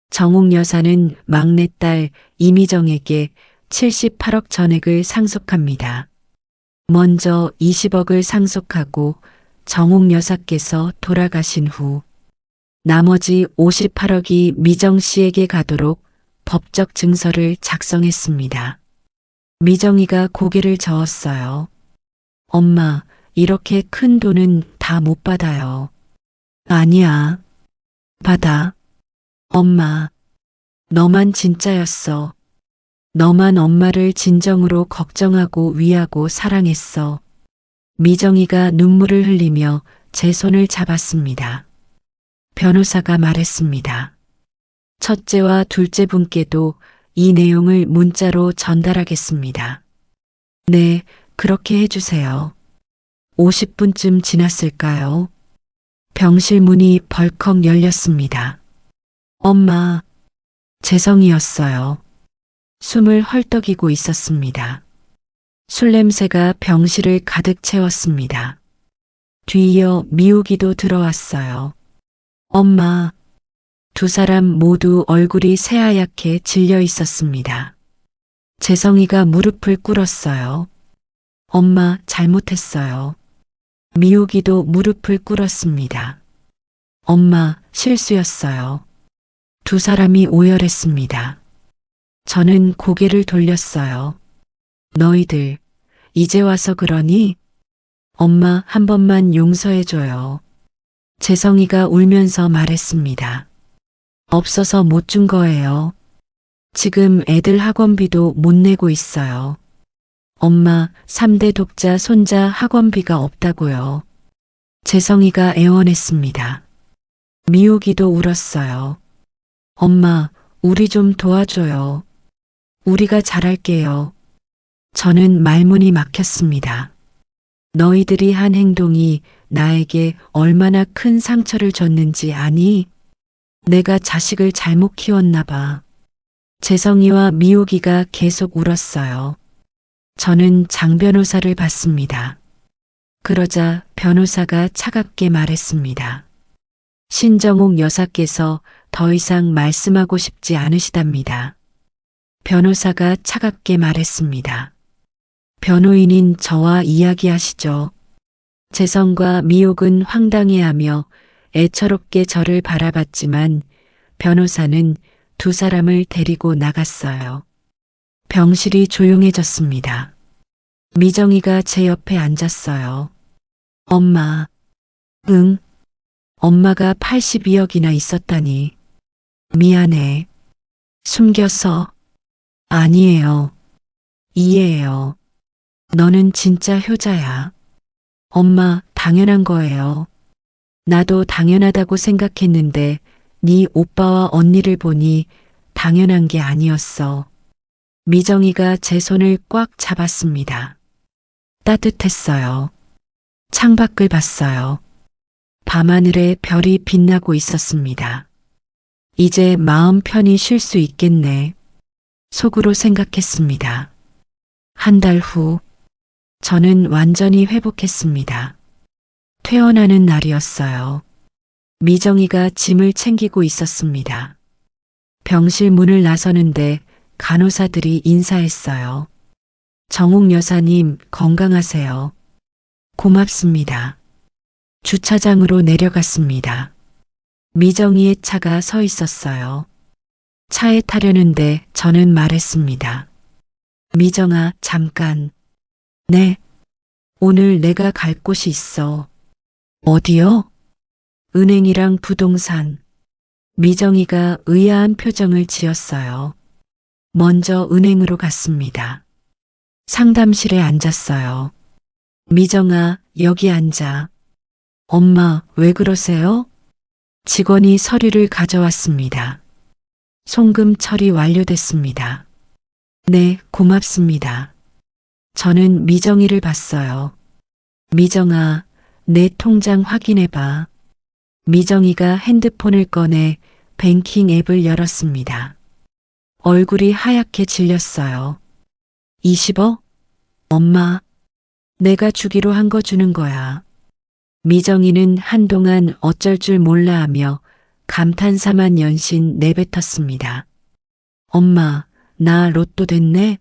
정옥 여사는 막내딸 이미정에게 78억 전액을 상속합니다. 먼저 20억을 상속하고 정옥 여사께서 돌아가신 후 나머지 58억이 미정 씨에게 가도록 법적 증서를 작성했습니다. 미정이가 고개를 저었어요. 엄마, 이렇게 큰 돈은 다 못 받아요. 아니야. 받아. 엄마, 너만 진짜였어. 너만 엄마를 진정으로 걱정하고 위하고 사랑했어. 미정이가 눈물을 흘리며 제 손을 잡았습니다. 변호사가 말했습니다. 첫째와 둘째 분께도 이 내용을 문자로 전달하겠습니다. 네, 그렇게 해주세요. 50분쯤 지났을까요? 병실 문이 벌컥 열렸습니다. 엄마, 재성이었어요. 숨을 헐떡이고 있었습니다. 술 냄새가 병실을 가득 채웠습니다. 뒤이어 미우기도 들어왔어요. 엄마, 2사람 모두 얼굴이 새하얗게 질려 있었습니다. 재성이가 무릎을 꿇었어요. 엄마, 잘못했어요. 미우기도 무릎을 꿇었습니다. 엄마, 실수였어요. 2사람이 오열했습니다. 저는 고개를 돌렸어요. 너희들, 이제 와서 그러니? 엄마, 한 번만 용서해줘요. 재성이가 울면서 말했습니다. 없어서 못 준 거예요. 지금 애들 학원비도 못 내고 있어요. 엄마, 3대 독자 손자 학원비가 없다고요. 재성이가 애원했습니다. 미우기도 울었어요. 엄마, 우리 좀 도와줘요. 우리가 잘할게요. 저는 말문이 막혔습니다. 너희들이 한 행동이 나에게 얼마나 큰 상처를 줬는지 아니? 내가 자식을 잘못 키웠나 봐. 재성이와 미호기가 계속 울었어요. 저는 장 변호사를 봤습니다. 그러자 변호사가 차갑게 말했습니다. 신정옥 여사께서 더 이상 말씀하고 싶지 않으시답니다. 변호사가 차갑게 말했습니다. 변호인인 저와 이야기하시죠. 재성과 미옥은 황당해하며 애처롭게 저를 바라봤지만 변호사는 2사람을 데리고 나갔어요. 병실이 조용해졌습니다. 미정이가 제 옆에 앉았어요. 엄마, 응? 엄마가 82억이나 있었다니. 미안해. 숨겨서. 아니에요. 이해해요. 너는 진짜 효자야. 엄마, 당연한 거예요. 나도 당연하다고 생각했는데 네 오빠와 언니를 보니 당연한 게 아니었어. 미정이가 제 손을 꽉 잡았습니다. 따뜻했어요. 창밖을 봤어요. 밤하늘에 별이 빛나고 있었습니다. 이제 마음 편히 쉴 수 있겠네. 속으로 생각했습니다. 한 달 후, 저는 완전히 회복했습니다. 퇴원하는 날이었어요. 미정이가 짐을 챙기고 있었습니다. 병실 문을 나서는데 간호사들이 인사했어요. 정욱 여사님 건강하세요. 고맙습니다. 주차장으로 내려갔습니다. 미정이의 차가 서 있었어요. 차에 타려는데 저는 말했습니다. 미정아, 잠깐. 네. 오늘 내가 갈 곳이 있어. 어디요? 은행이랑 부동산. 미정이가 의아한 표정을 지었어요. 먼저 은행으로 갔습니다. 상담실에 앉았어요. 미정아, 여기 앉아. 엄마, 왜 그러세요? 직원이 서류를 가져왔습니다. 송금 처리 완료됐습니다. 네, 고맙습니다. 저는 미정이를 봤어요. 미정아, 내 통장 확인해봐. 미정이가 핸드폰을 꺼내 뱅킹 앱을 열었습니다. 얼굴이 하얗게 질렸어요. 20억? 엄마, 내가 주기로 한 거 주는 거야. 미정이는 한동안 어쩔 줄 몰라 하며 감탄사만 연신 내뱉었습니다. 엄마, 나 로또 됐네?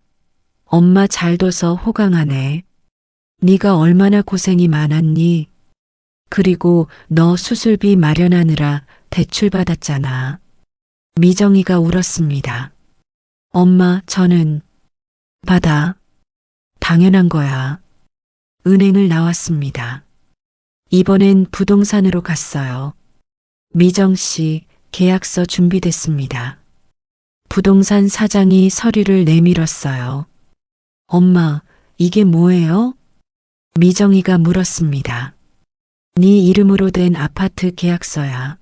엄마 잘 둬서 호강하네. 네가 얼마나 고생이 많았니? 그리고 너 수술비 마련하느라 대출 받았잖아. 미정이가 울었습니다. 엄마, 저는 받아. 당연한 거야. 은행을 나왔습니다. 이번엔 부동산으로 갔어요. 미정 씨, 계약서 준비됐습니다. 부동산 사장이 서류를 내밀었어요. 엄마, 이게 뭐예요? 미정이가 물었습니다. 네 이름으로 된 아파트 계약서야.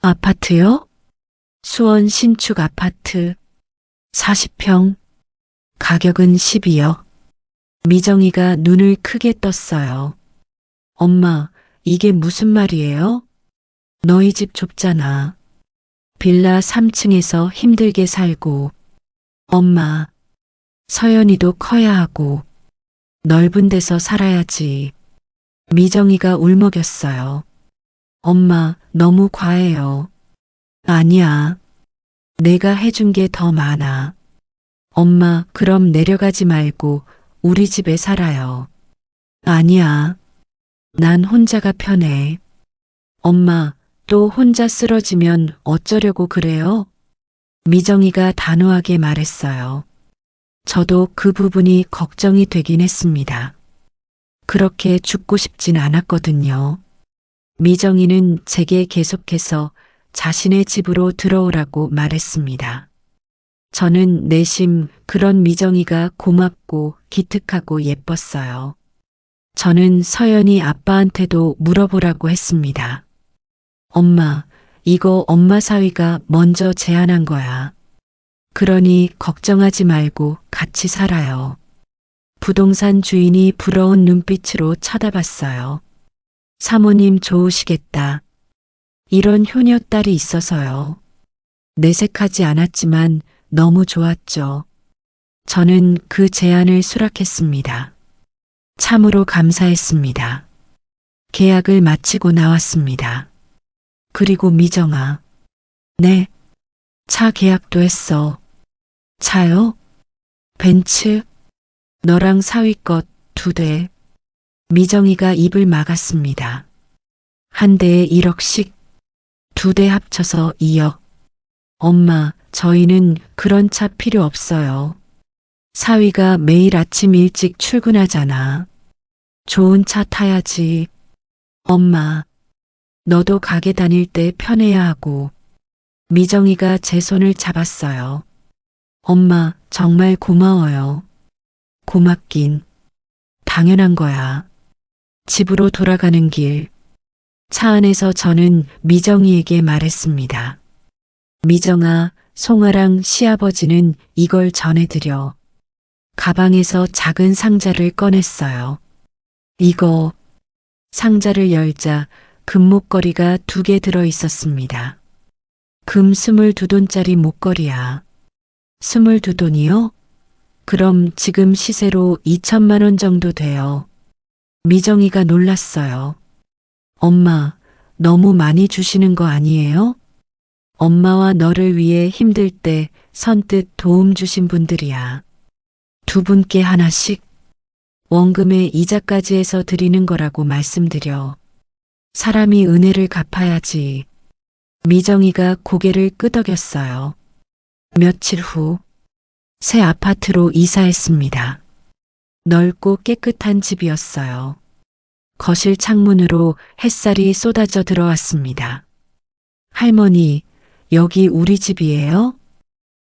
아파트요? 수원 신축 아파트. 40평. 가격은 12억. 미정이가 눈을 크게 떴어요. 엄마, 이게 무슨 말이에요? 너희 집 좁잖아. 빌라 3층에서 힘들게 살고. 엄마, 서연이도 커야 하고. 넓은 데서 살아야지. 미정이가 울먹였어요. 엄마, 너무 과해요. 아니야. 내가 해준 게 더 많아. 엄마, 그럼 내려가지 말고 우리 집에 살아요. 아니야. 난 혼자가 편해. 엄마, 또 혼자 쓰러지면 어쩌려고 그래요? 미정이가 단호하게 말했어요. 저도 그 부분이 걱정이 되긴 했습니다. 그렇게 죽고 싶진 않았거든요. 미정이는 제게 계속해서 자신의 집으로 들어오라고 말했습니다. 저는 내심 그런 미정이가 고맙고 기특하고 예뻤어요. 저는 서연이 아빠한테도 물어보라고 했습니다. 엄마, 이거 엄마 사위가 먼저 제안한 거야. 그러니 걱정하지 말고 같이 살아요. 부동산 주인이 부러운 눈빛으로 쳐다봤어요. 사모님 좋으시겠다. 이런 효녀딸이 있어서요. 내색하지 않았지만 너무 좋았죠. 저는 그 제안을 수락했습니다. 참으로 감사했습니다. 계약을 마치고 나왔습니다. 그리고 미정아. 네. 차 계약도 했어. 차요? 벤츠? 너랑 사위 것 2대. 미정이가 입을 막았습니다. 한 대에 1억씩, 2대 합쳐서 2억. 엄마, 저희는 그런 차 필요 없어요. 사위가 매일 아침 일찍 출근하잖아. 좋은 차 타야지. 엄마, 너도 가게 다닐 때 편해야 하고. 미정이가 제 손을 잡았어요. 엄마, 정말 고마워요. 고맙긴. 당연한 거야. 집으로 돌아가는 길. 차 안에서 저는 미정이에게 말했습니다. 미정아, 송아랑 시아버지는 이걸 전해드려. 가방에서 작은 상자를 꺼냈어요. 이거. 상자를 열자 금목걸이가 2개 들어 있었습니다. 금 22돈짜리 목걸이야. 22돈이요? 그럼 지금 시세로 2천만 원 정도 돼요. 미정이가 놀랐어요. 엄마, 너무 많이 주시는 거 아니에요? 엄마와 너를 위해 힘들 때 선뜻 도움 주신 분들이야. 2분께 하나씩 원금에 이자까지 해서 드리는 거라고 말씀드려. 사람이 은혜를 갚아야지. 미정이가 고개를 끄덕였어요. 며칠 후 새 아파트로 이사했습니다. 넓고 깨끗한 집이었어요. 거실 창문으로 햇살이 쏟아져 들어왔습니다. 할머니, 여기 우리 집이에요?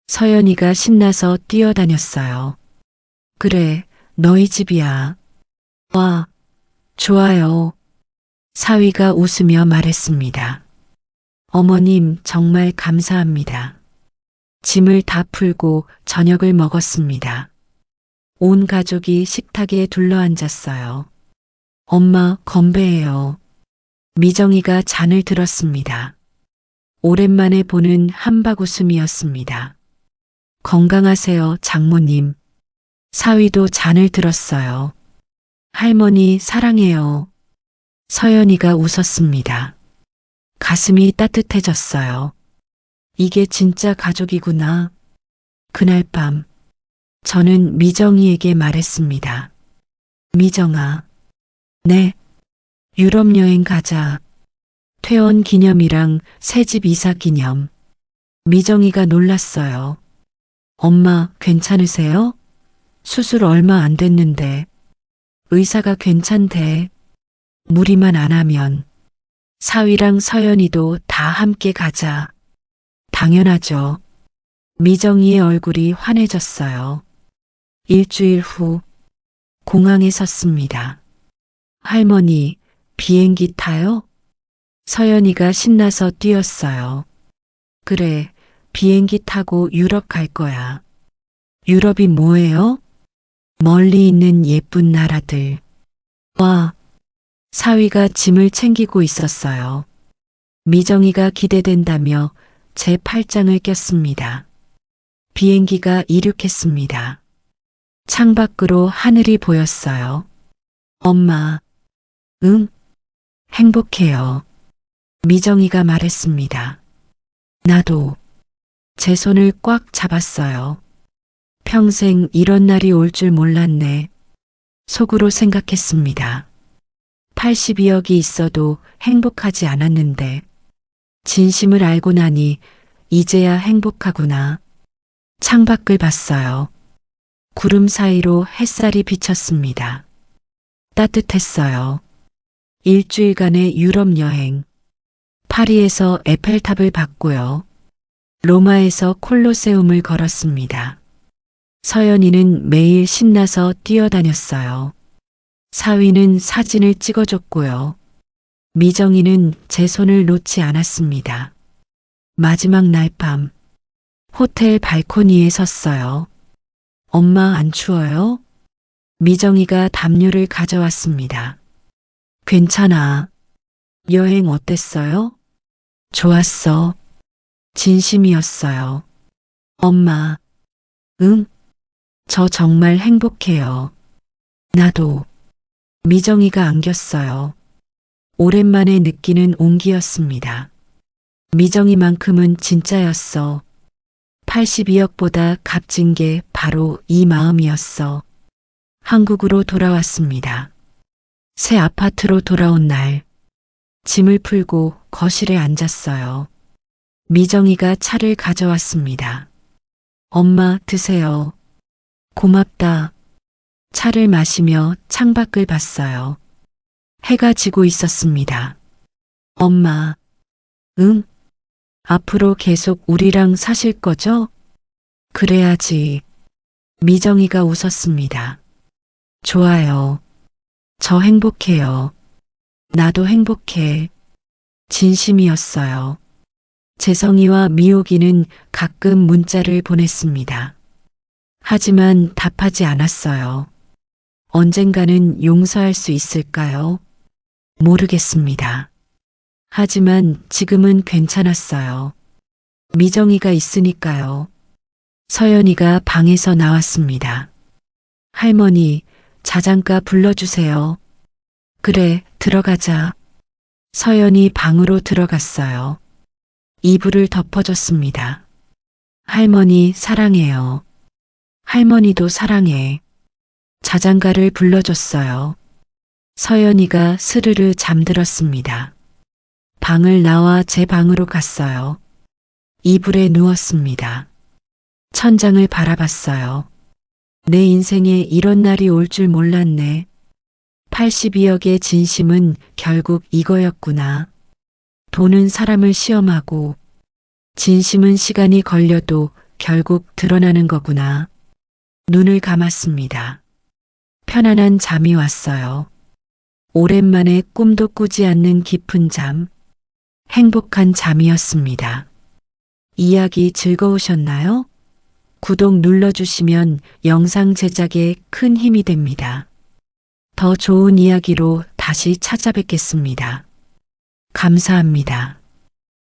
서연이가 신나서 뛰어다녔어요. 그래, 너희 집이야. 와, 좋아요. 사위가 웃으며 말했습니다. 어머님, 정말 감사합니다. 짐을 다 풀고 저녁을 먹었습니다. 온 가족이 식탁에 둘러앉았어요. 엄마, 건배해요. 미정이가 잔을 들었습니다. 오랜만에 보는 한바구음이었습니다. 건강하세요, 장모님. 사위도 잔을 들었어요. 할머니, 사랑해요. 서연이가 웃었습니다. 가슴이 따뜻해졌어요. 이게 진짜 가족이구나. 그날 밤, 저는 미정이에게 말했습니다. 미정아, 네, 유럽 여행 가자. 퇴원 기념이랑 새집 이사 기념. 미정이가 놀랐어요. 엄마, 괜찮으세요? 수술 얼마 안 됐는데. 의사가 괜찮대. 무리만 안 하면. 사위랑 서연이도 다 함께 가자. 당연하죠. 미정이의 얼굴이 환해졌어요. 일주일 후 공항에 섰습니다. 할머니, 비행기 타요? 서연이가 신나서 뛰었어요. 그래, 비행기 타고 유럽 갈 거야. 유럽이 뭐예요? 멀리 있는 예쁜 나라들. 와, 사위가 짐을 챙기고 있었어요. 미정이가 기대된다며 제 팔짱을 꼈습니다. 비행기가 이륙했습니다. 창밖으로 하늘이 보였어요. 엄마, 응? 행복해요. 미정이가 말했습니다. 나도. 제 손을 꽉 잡았어요. 평생 이런 날이 올 줄 몰랐네. 속으로 생각했습니다. 82억이 있어도 행복하지 않았는데 진심을 알고 나니 이제야 행복하구나. 창밖을 봤어요. 구름 사이로 햇살이 비쳤습니다. 따뜻했어요. 일주일간의 유럽 여행. 파리에서 에펠탑을 봤고요. 로마에서 콜로세움을 걸었습니다. 서연이는 매일 신나서 뛰어다녔어요. 사위는 사진을 찍어줬고요. 미정이는 제 손을 놓지 않았습니다. 마지막 날 밤, 호텔 발코니에 섰어요. 엄마 안 추워요? 미정이가 담요를 가져왔습니다. 괜찮아. 여행 어땠어요? 좋았어. 진심이었어요. 엄마, 응? 저 정말 행복해요. 나도. 미정이가 안겼어요. 오랜만에 느끼는 온기였습니다. 미정이만큼은 진짜였어. 82억보다 값진 게 바로 이 마음이었어. 한국으로 돌아왔습니다. 새 아파트로 돌아온 날, 짐을 풀고 거실에 앉았어요. 미정이가 차를 가져왔습니다. 엄마, 드세요. 고맙다. 차를 마시며 창밖을 봤어요. 해가 지고 있었습니다. 엄마, 응? 앞으로 계속 우리랑 사실 거죠? 그래야지. 미정이가 웃었습니다. 좋아요. 저 행복해요. 나도 행복해. 진심이었어요. 재성이와 미옥이는 가끔 문자를 보냈습니다. 하지만 답하지 않았어요. 언젠가는 용서할 수 있을까요? 모르겠습니다. 하지만 지금은 괜찮았어요. 미정이가 있으니까요. 서연이가 방에서 나왔습니다. 할머니, 자장가 불러주세요. 그래, 들어가자. 서연이 방으로 들어갔어요. 이불을 덮어줬습니다. 할머니, 사랑해요. 할머니도 사랑해. 자장가를 불러줬어요. 서연이가 스르르 잠들었습니다. 방을 나와 제 방으로 갔어요. 이불에 누웠습니다. 천장을 바라봤어요. 내 인생에 이런 날이 올 줄 몰랐네. 82억의 진심은 결국 이거였구나. 돈은 사람을 시험하고 진심은 시간이 걸려도 결국 드러나는 거구나. 눈을 감았습니다. 편안한 잠이 왔어요. 오랜만에 꿈도 꾸지 않는 깊은 잠. 행복한 잠이었습니다. 이야기 즐거우셨나요? 구독 눌러주시면 영상 제작에 큰 힘이 됩니다. 더 좋은 이야기로 다시 찾아뵙겠습니다. 감사합니다.